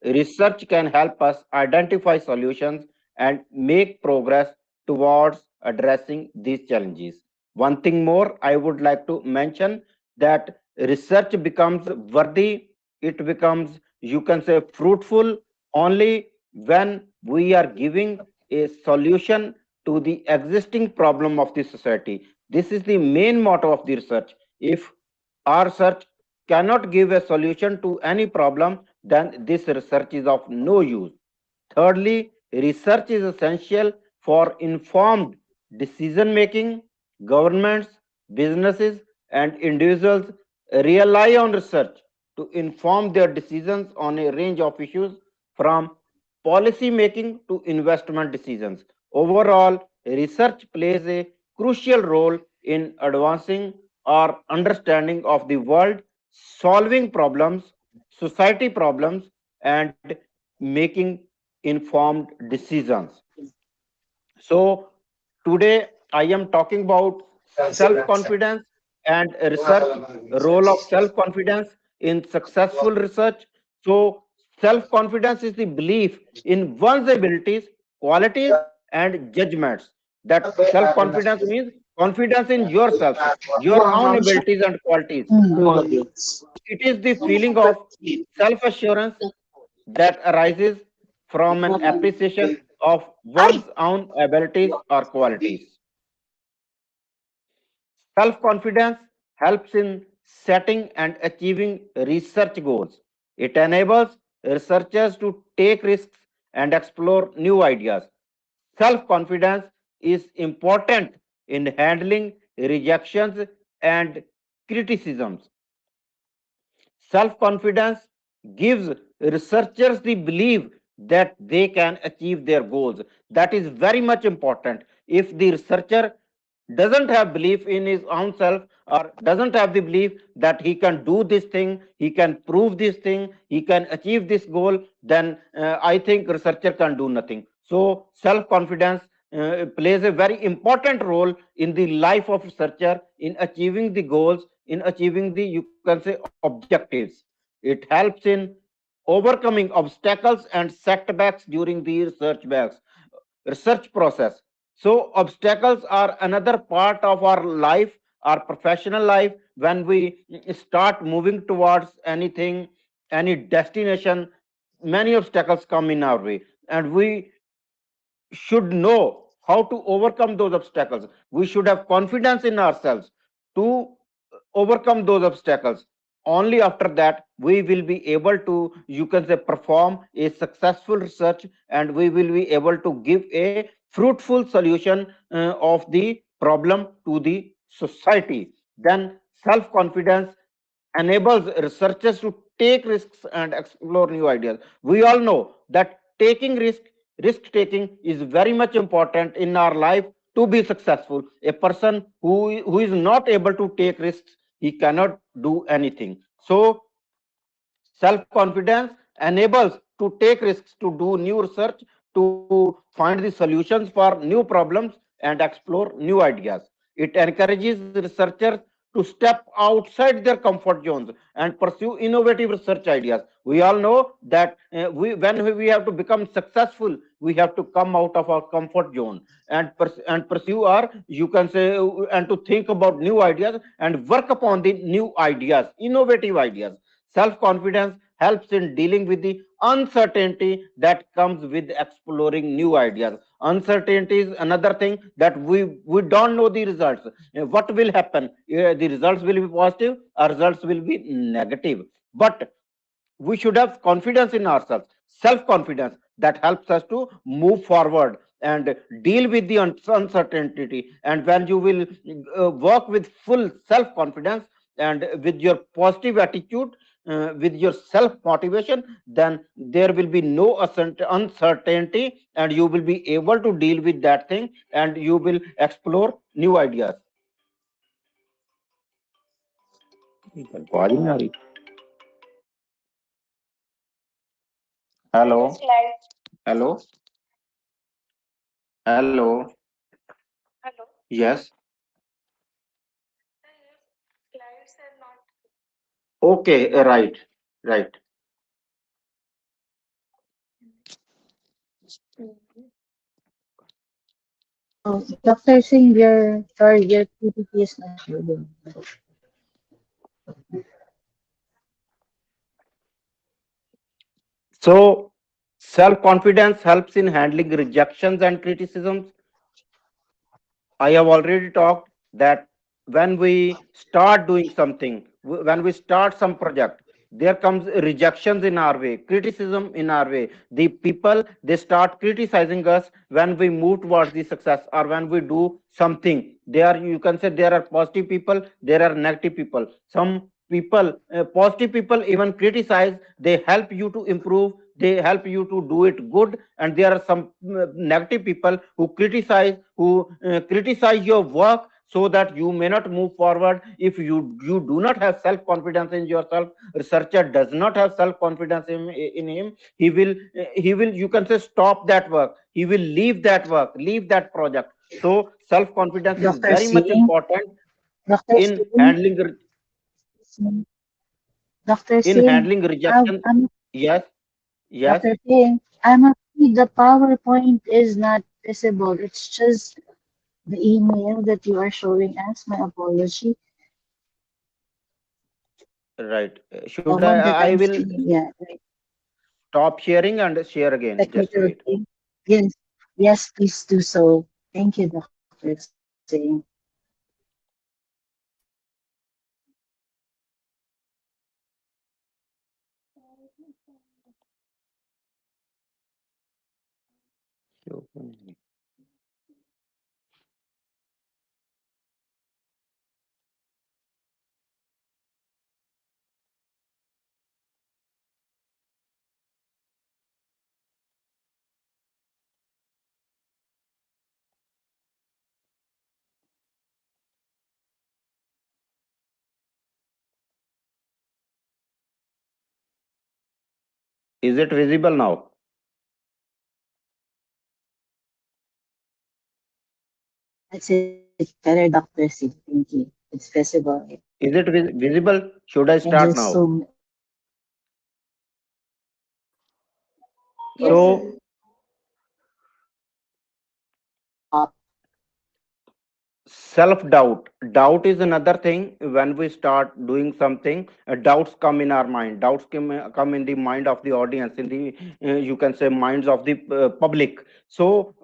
Research can help us identify solutions and make progress towards addressing these challenges. One thing more I would like to mention that research becomes worthy, it becomes, you can say, fruitful only when we are giving a solution to the existing problem of the society. This is the main motto of the research. If our research cannot give a solution to any problem, then this research is of no use. Thirdly, research is essential for informed decision making. Governments, businesses, and individuals rely on research to inform their decisions on a range of issues from policy making to investment decisions. Overall, research plays a crucial role in advancing our understanding of the world, solving problems, society problems, and making informed decisions. So, today I am talking about self confidence and research, role of self confidence in successful research. So, self confidence is the belief in one's abilities, qualities, and judgments. That self confidence means confidence in yourself, your own abilities and qualities. It is the feeling of self assurance that arises from an appreciation of one's own abilities or qualities. Self confidence helps in setting and achieving research goals. It enables researchers to take risks and explore new ideas. Self confidence is important in handling rejections and criticisms. Self confidence gives researchers the belief that they can achieve their goals. That is very much important. If the researcher doesn't have belief in his own self or doesn't have the belief that he can do this thing, he can prove this thing, he can achieve this goal, then I think researcher can do nothing. So self confidence plays a very important role in the life of researcher in achieving the goals, in achieving the, you can say, objectives. It helps in overcoming obstacles and setbacks during the research process. So obstacles are another part of our life, our professional life. When we start moving towards anything, any destination, many obstacles come in our way, and we should know how to overcome those obstacles. We should have confidence in ourselves to overcome those obstacles. Only after that we will be able to, you can say, perform a successful research, and we will be able to give a fruitful solution of the problem to the society. Then self confidence enables researchers to take risks and explore new ideas. We all know that risk taking is very much important in our life to be successful. A person who is not able to take risks, he cannot do anything. So self confidence enables to take risks, to do new research, to find the solutions for new problems and explore new ideas. It encourages researchers to step outside their comfort zones and pursue innovative research ideas. We all know that when we have to become successful, we have to come out of our comfort zone and pursue our, you can say, and to think about new ideas and work upon the new ideas, innovative ideas. Self confidence helps in dealing with the uncertainty that comes with exploring new ideas. Uncertainty is another thing, that we don't know the results. What will happen? The results will be positive, or results will be negative. But we should have confidence in ourselves, self confidence, that helps us to move forward and deal with the uncertainty. And when you will work with full self confidence and with your positive attitude, with your self motivation, then there will be no uncertainty, and you will be able to deal with that thing, and you will explore new ideas. Hello. Hello. Hello. Yes. Okay. Right. Right. Oh, Dr. Singh, your PPT is not showing. So, self confidence helps in handling rejections and criticisms. I have already talked that when we start doing something, when we start some project, there comes rejections in our way, criticism in our way. The people, they start criticizing us when we move towards the success or when we do something. There are, you can say, there are positive people, there are negative people. Some people, positive people even criticize, they help you to improve, they help you to do it good. And there are some negative people who criticize your work, so that you may not move forward. If you do not have self confidence in yourself, researcher does not have self confidence in him, he will, you can say, stop that work, he will leave that work, leave that project. So self confidence is Dr. very much Singh, important Dr. in Singh, Dr. in Singh, handling rejection. I'm Yes. Yes. Dr. Singh, I'm afraid the PowerPoint is not visible. It's just the email that you are showing us. My apology. Right. The Should one that I I'm will seeing, yeah, right. stop sharing and share again? Just Technical wait. thing. Yes, yes, please do so. Thank you, Dr. Singh. Is it visible now? That's it better, Dr. C. Thank you. It's visible. Is it visible? Should I And start just now? so Yes, So sir. up. self doubt is another thing. When we start doing something, doubts come in our mind, doubts come in the mind of the audience, in the you can say minds of the public. So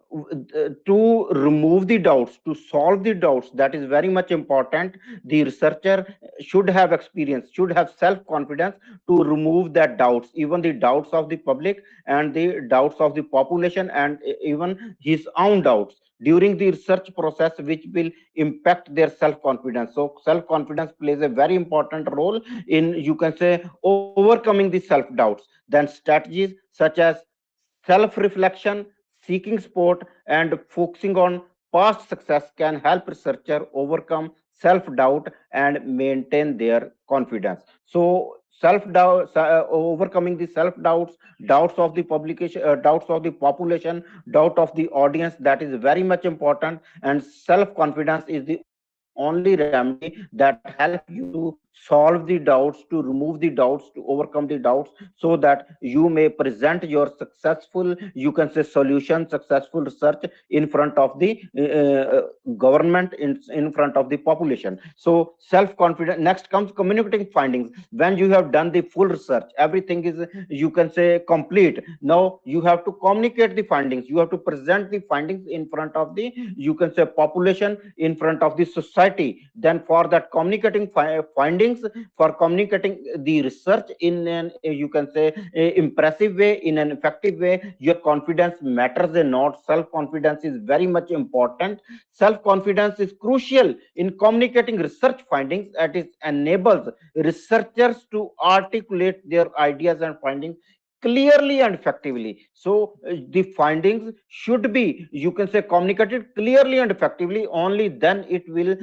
to remove the doubts, to solve the doubts, that is very much important. The researcher should have experience, should have self confidence to remove that doubts, even the doubts of the public and the doubts of the population, and even his own doubts during the research process, which will impact their self confidence. So self confidence plays a very important role in, you can say, overcoming the self doubts. Then strategies such as self reflection, seeking support, and focusing on past success can help researcher overcome self doubt and maintain their confidence. So self doubt, overcoming the self doubts, doubts of the publication, doubts of the population, doubt of the audience, that is very much important. And self confidence is the only remedy that help you to solve the doubts, to remove the doubts, to overcome the doubts, so that you may present your successful, you can say, solution, successful research in front of the government, in front of the population. So self confidence. Next comes communicating findings. When you have done the full research, everything is, you can say, complete. Now you have to communicate the findings, you have to present the findings in front of the, you can say, population, in front of the society. Then for that communicating findings, for communicating the research in an, you can say, impressive way, in an effective way, your confidence matters a lot. Self confidence is very much important. Self confidence is crucial in communicating research findings, as it enables researchers to articulate their ideas and findings clearly and effectively. So the findings should be, you can say, communicated clearly and effectively. Only then it will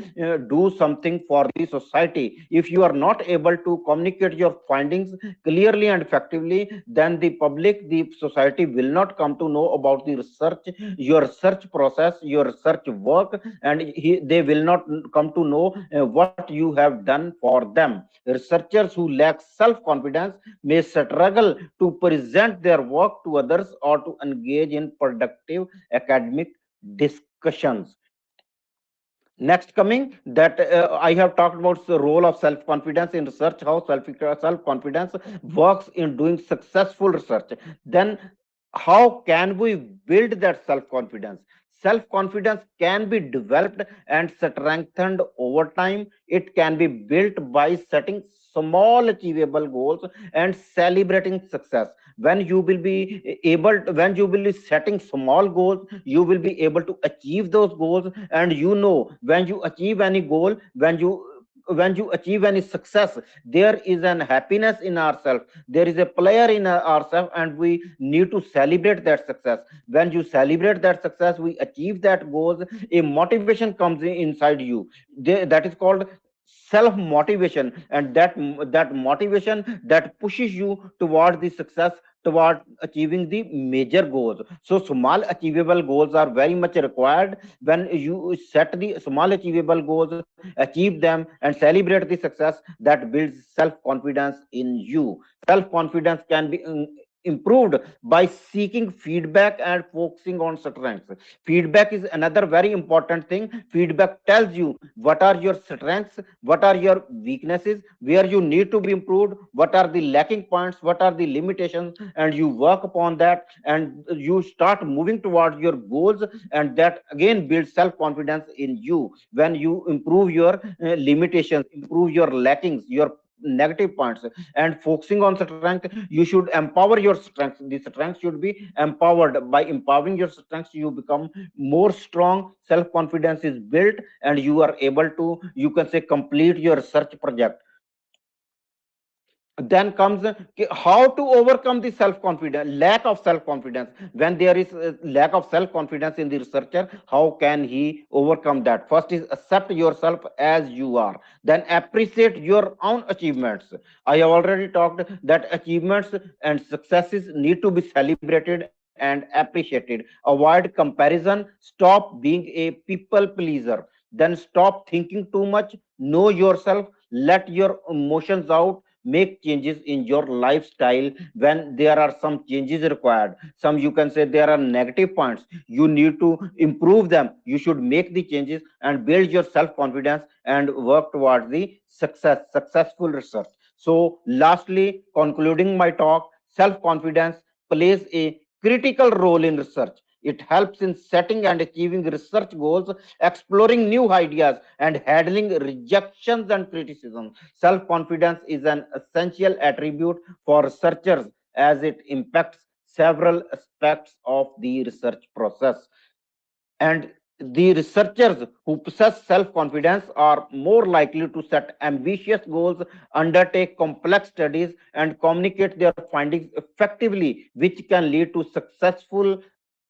do something for the society. If you are not able to communicate your findings clearly and effectively, then the public, the society will not come to know about the research, your research process, your research work, and they will not come to know what you have done for them. Researchers who lack self confidence may struggle to present their work to others or to engage in productive academic discussions. Next coming that I have talked about the role of self confidence in research, how self confidence works in doing successful research. Then how can we build that self confidence? Self confidence can be developed and strengthened over time. It can be built by setting small achievable goals and celebrating success. When you will be able to, when you will be setting small goals, you will be able to achieve those goals. And you know, when you achieve any goal, when you achieve any success, there is an happiness in ourselves, there is a pleasure in ourselves, and we need to celebrate that success. When you celebrate that success, we achieve that goals, a motivation comes inside you. That is called self motivation, and that motivation that pushes you toward the success, toward achieving the major goals. So small achievable goals are very much required. When you set the small achievable goals, achieve them, and celebrate the success, that builds self confidence in you. Self confidence can be improved by seeking feedback and focusing on strengths. Feedback is another very important thing. Feedback tells you what are your strengths, what are your weaknesses, where you need to be improved, what are the lacking points, what are the limitations, and you work upon that, and you start moving towards your goals. And that again builds self confidence in you. When you improve your limitations, improve your lackings, your negative points, and focusing on strength, you should empower your strengths. The strength should be empowered. By empowering your strengths, you become more strong, self confidence is built, and you are able to, you can say, complete your research project. Then comes how to overcome the self confidence, lack of self confidence. When there is lack of self confidence in the researcher, how can he overcome that? First is accept yourself as you are, then appreciate your own achievements. I have already talked that achievements and successes need to be celebrated and appreciated. Avoid comparison. Stop being a people pleaser. Then stop thinking too much. Know yourself. Let your emotions out. Make changes in your lifestyle when there are some changes required. Some, you can say, there are negative points. You need to improve them. You should make the changes and build your self confidence and work towards the successful research. So, lastly, concluding my talk, self confidence plays a critical role in research. It helps in setting and achieving research goals, exploring new ideas, and handling rejections and criticism. Self confidence is an essential attribute for researchers as it impacts several aspects of the research process. And the researchers who possess self confidence are more likely to set ambitious goals, undertake complex studies, and communicate their findings effectively, which can lead to successful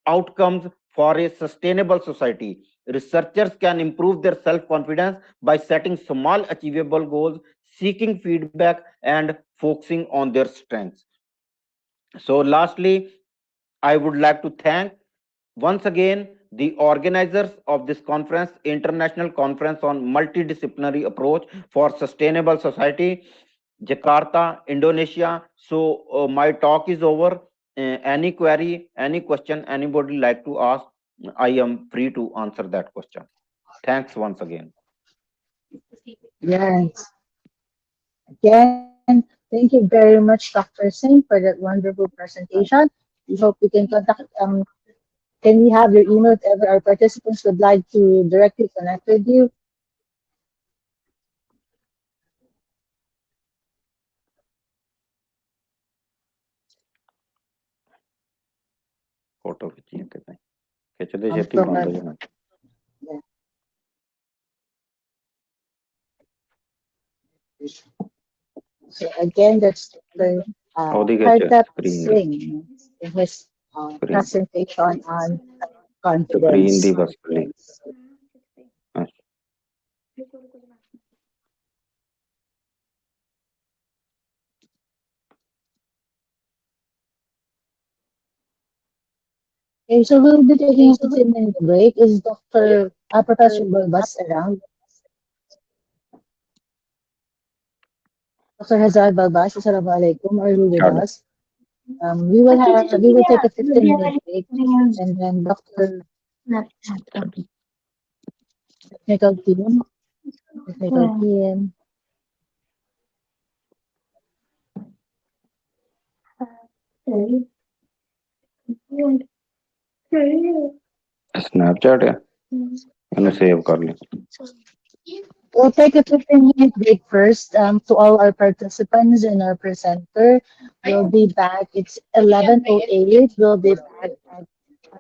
outcomes for a sustainable society. Researchers can improve their self confidence by setting small, achievable goals, seeking feedback, and focusing on their strengths. So, lastly, I would like to thank once again the organizers of this conference, International Conference on Multidisciplinary Approach for Sustainable Society, Jakarta, Indonesia. So my talk is over. Any query, any question anybody like to ask, I am free to answer that question. Thanks once again. Yes. Again, thank you very much, Dr. Singh, for that wonderful presentation. We hope we can contact, can we have your email if ever our participants would like to directly connect with you? Photo खिंचिए कितने खिंचते छेती From बंद हो जाना yeah. So again, that's Dr. ਉਹਦੀ ਖਿੱਚ Hartap screen the Singh in his screen presentation on screen the confidence. Bus screen Okay, so we'll be taking a 15-minute break. Is Professor Balbas around? Dr. Hazard Balbas, Assalamu alaikum, are you with ਛੱਡ us? We will take a 15-minute break, and then Dr. Technical team, technical team, Snapchat है मैंने save कर लिया we'll take a 15-minute break first. To all our participants and our presenter, we'll be back. It's 11:08. We'll be back at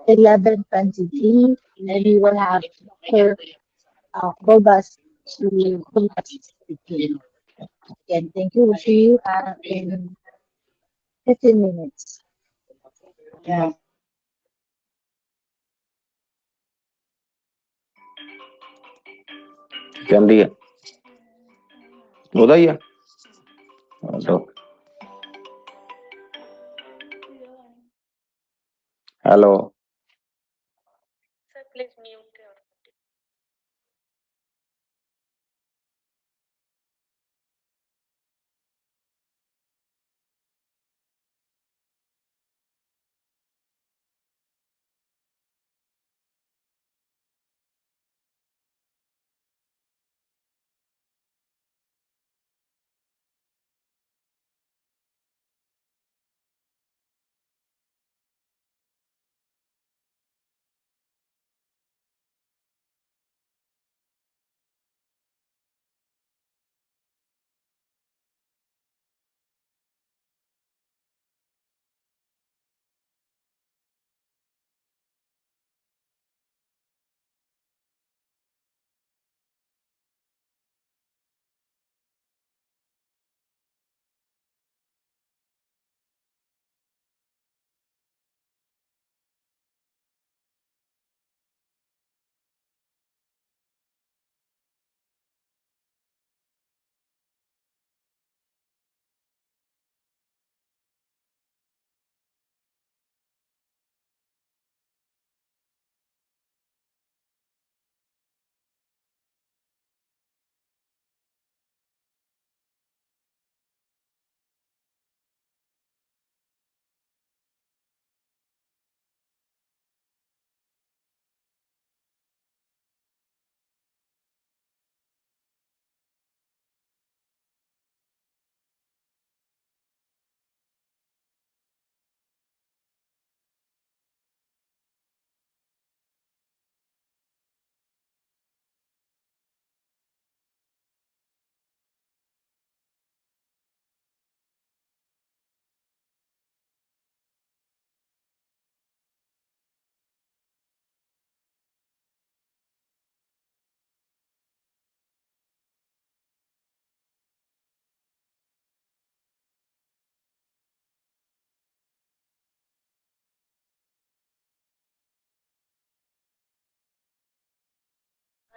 11:23, and we will have Dr. Balbas to conduct speaking. Again, thank you. We'll see you in 15 minutes. Yeah. ਕਹਿੰਦੀ ਹੈ ਉਹਦਾ ਹੀ ਆ hello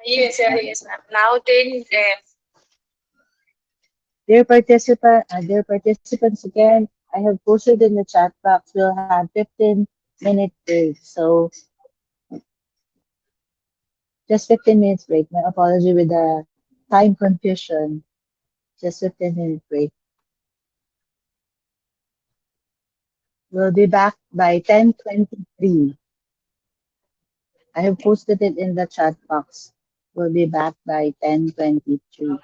Yes, ma'am. Now then, Dear participants, again, I have posted in the chat box. We'll have 15-minute break. So just 15 minutes break. My apology with the time confusion. Just 15-minute break. We'll be back by 10:23. I have posted it in the chat box. We'll be back by 10:23.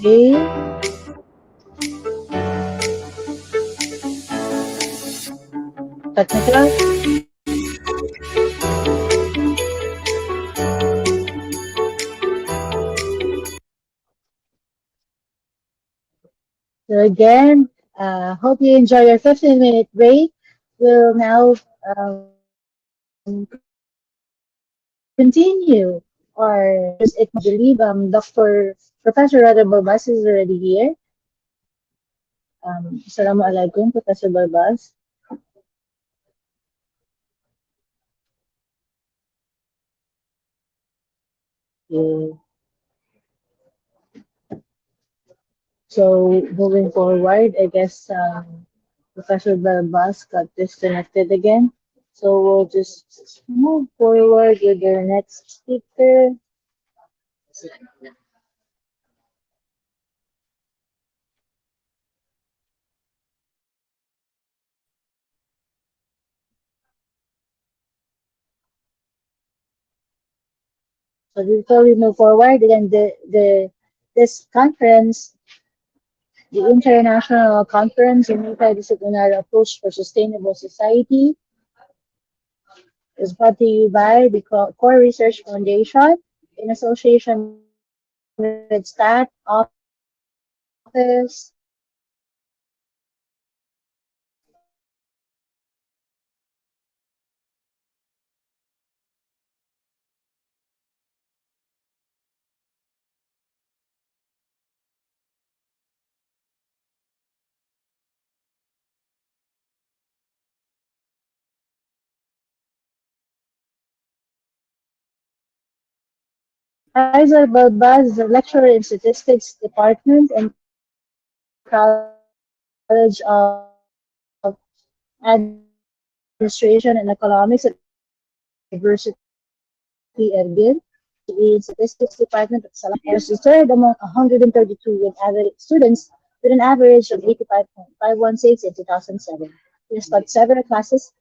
Okay. Technical. So again, hope you enjoy your 15-minute break. We'll now continue our first, it believe Dr. Professor Rada Barbas is already here. Assalamualaikum, Professor Barbas. Yeah. So moving forward, I guess Professor Barbas got disconnected again. So we'll just move forward with the next speaker. So before we move forward, again, this conference, the International Conference on Multidisciplinary Approach for Sustainable Society, is brought to you by the Core Research Foundation in association with STAT Office Kaiser Balbaz is a lecturer in Statistics Department and College of Administration and Economics at University Erbil. He was the third among 132 students with an average students with an average of 85.516 in 2007. He has taught several classes.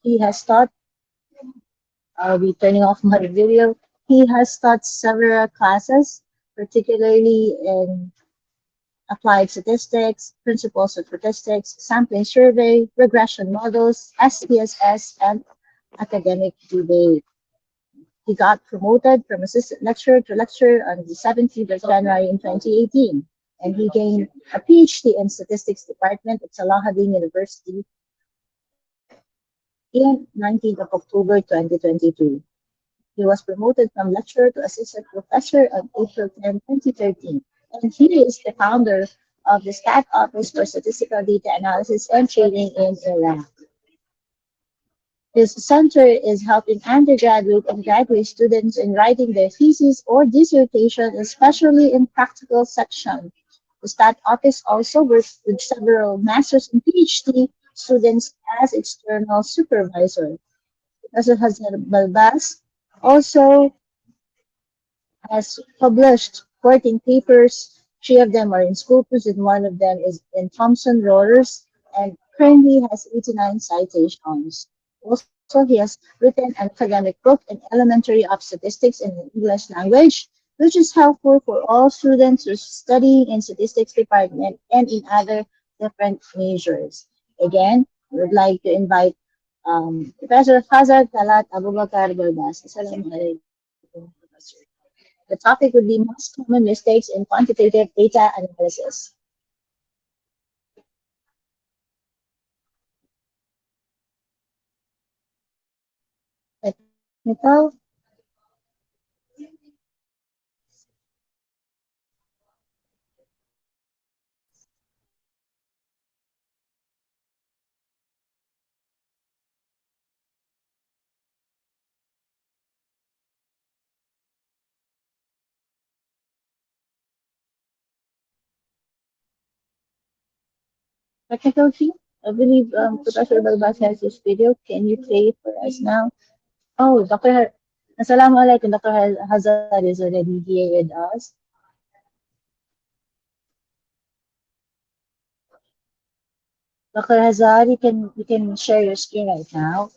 He has taught I'll be turning off my video. He has taught several classes, particularly in applied statistics, principles of statistics, sampling survey, regression models, SPSS, and academic debate. He got promoted from assistant lecturer to lecturer on the 17th of January in 2018, and he gained a PhD in statistics department at Salahuddin University in 19th of October 2022. He was promoted from lecturer to assistant professor on April 10, 2013, and he is the founder of the STAT Office for Statistical Data Analysis and Training in Iraq. His center is helping undergraduate and graduate students in writing their thesis or dissertation, especially in practical section. The STAT Office also works with several master's and PhD students as external supervisor. Professor Hazar Balbas also has published 14 papers. Three of them are in Scopus, and one of them is in Thomson Reuters, and currently has 89 citations. Also, he has written an academic book in Elementary of Statistics in the English language, which is helpful for all students who study in statistics department and in other different majors. Again, we would like to invite Professor Hazard Talat Abubakar Balbas. Assalamualaikum, Professor. The topic would be most common mistakes in quantitative data analysis. Technical. Technical team. I believe Professor Balbas has this video. Can you play it for us now? Oh, Assalamualaikum. Dr. Hazard is already here with us. Dr. Hazard, you can share your screen right now.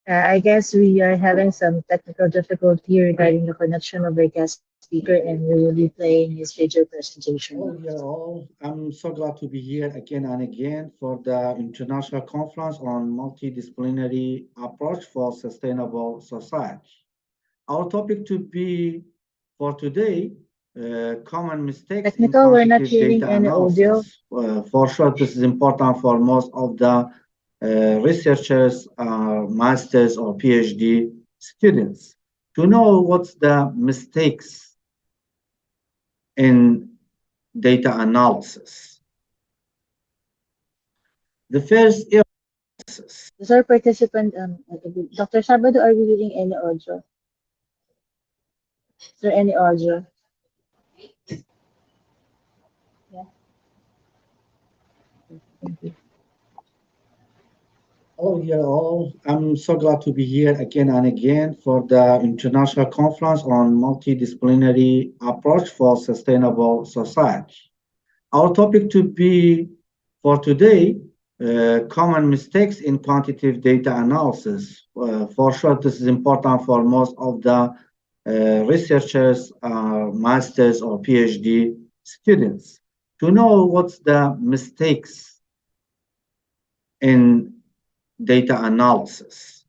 I guess we are having some technical difficulty regarding the connection of our guest speaker, and we will be playing his video presentation. Hello, dear all. I'm so glad to be here again and again for the International Conference on Multidisciplinary Approach for Sustainable Society. Our topic to be for today, common mistakes in Technical, we're not quantitative hearing data any audio. analysis. For sure, this is important for most of the researchers, masters or PhD students to know what's the mistakes in data analysis. The first is Does our participant, Dr. Sabado, are we hearing any audio? Is there any audio? Yeah, thank you. hello, dear all. I'm so glad to be here again and again for the International Conference on Multidisciplinary Approach for Sustainable Society. Our topic to be for today, common mistakes in quantitative data analysis. For sure, this is important for most of the researchers, masters or PhD students to know what's the mistakes in data analysis.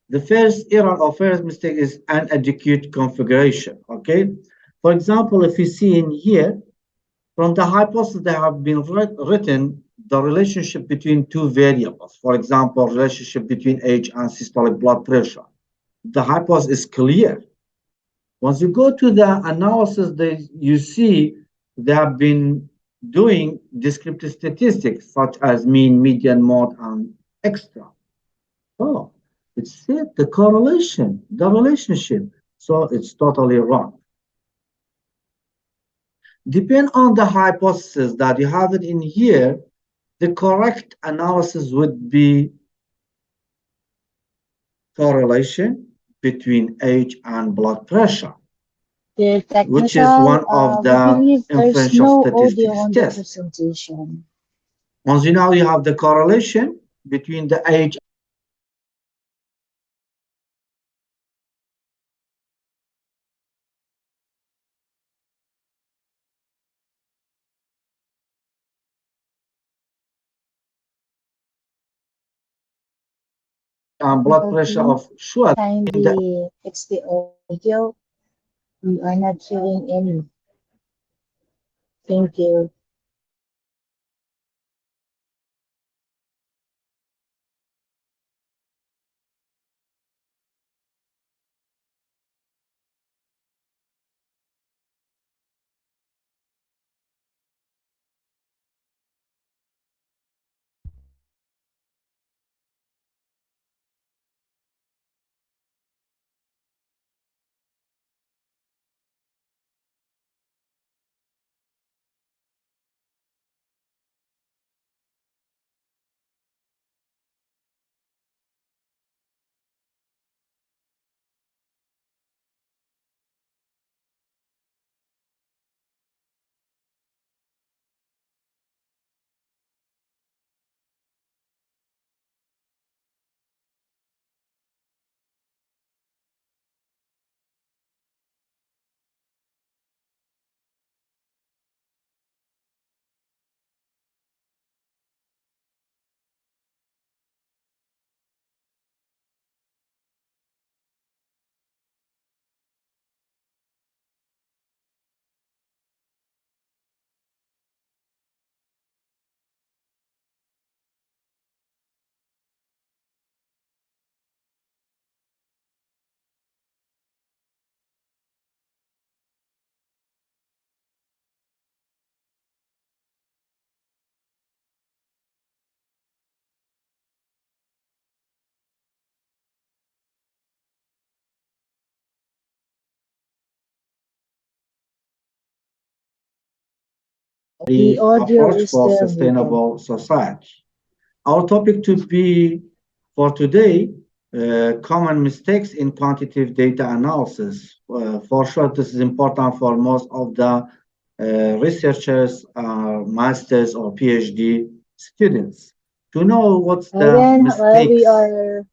The first error or first mistake is inadequate configuration, okay? For example, if you see in here, from the hypothesis that have been written, the relationship between two variables, for example, relationship between age and systolic blood pressure. The hypothesis is clear. Once you go to the analysis, you see they have been doing descriptive statistics such as mean, median, mode, and extra. Oh, it said the correlation, the relationship. So it's totally wrong. Depend on the hypothesis that you have it in here, the correct analysis would be correlation between age and blood pressure, The which is one technical, of we the believe there's influential no audio statistics on the tests. presentation. Once you know you have the correlation between the age and blood Technical pressure team, of sure in the kindly fix the audio. We are not hearing any. Thank you. The audio approach is for still muted. sustainable society. Our topic to be for today, common mistakes in quantitative data analysis. For sure, this is important for most of the researchers, masters or PhD students to know what's the Again, we mistakes are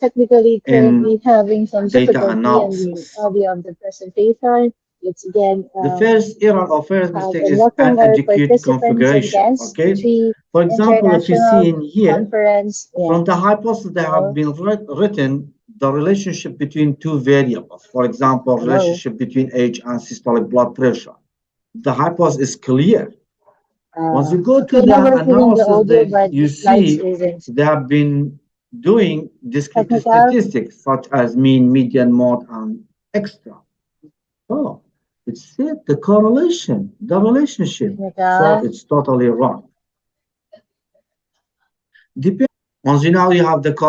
technically currently in having some data difficulty in the analysis. audio of the presentation. Let's again The first error or first have mistake and is welcome our inadequate participants and configuration. guests Okay. to For example, if you see International in here, Conference. from the hypothesis that have been written, the relationship between two variables, for example, relationship between age and systolic blood pressure. The hypothesis is clear. Once you go to Okay, now the we're hearing the analysis, audio, but you the slides see isn't. they have been doing descriptive Technical. statistics such as mean, median, mode, and extra. Oh, it's it, the correlation, the relationship. So Technical. it's totally wrong. Depends. Once you now you have the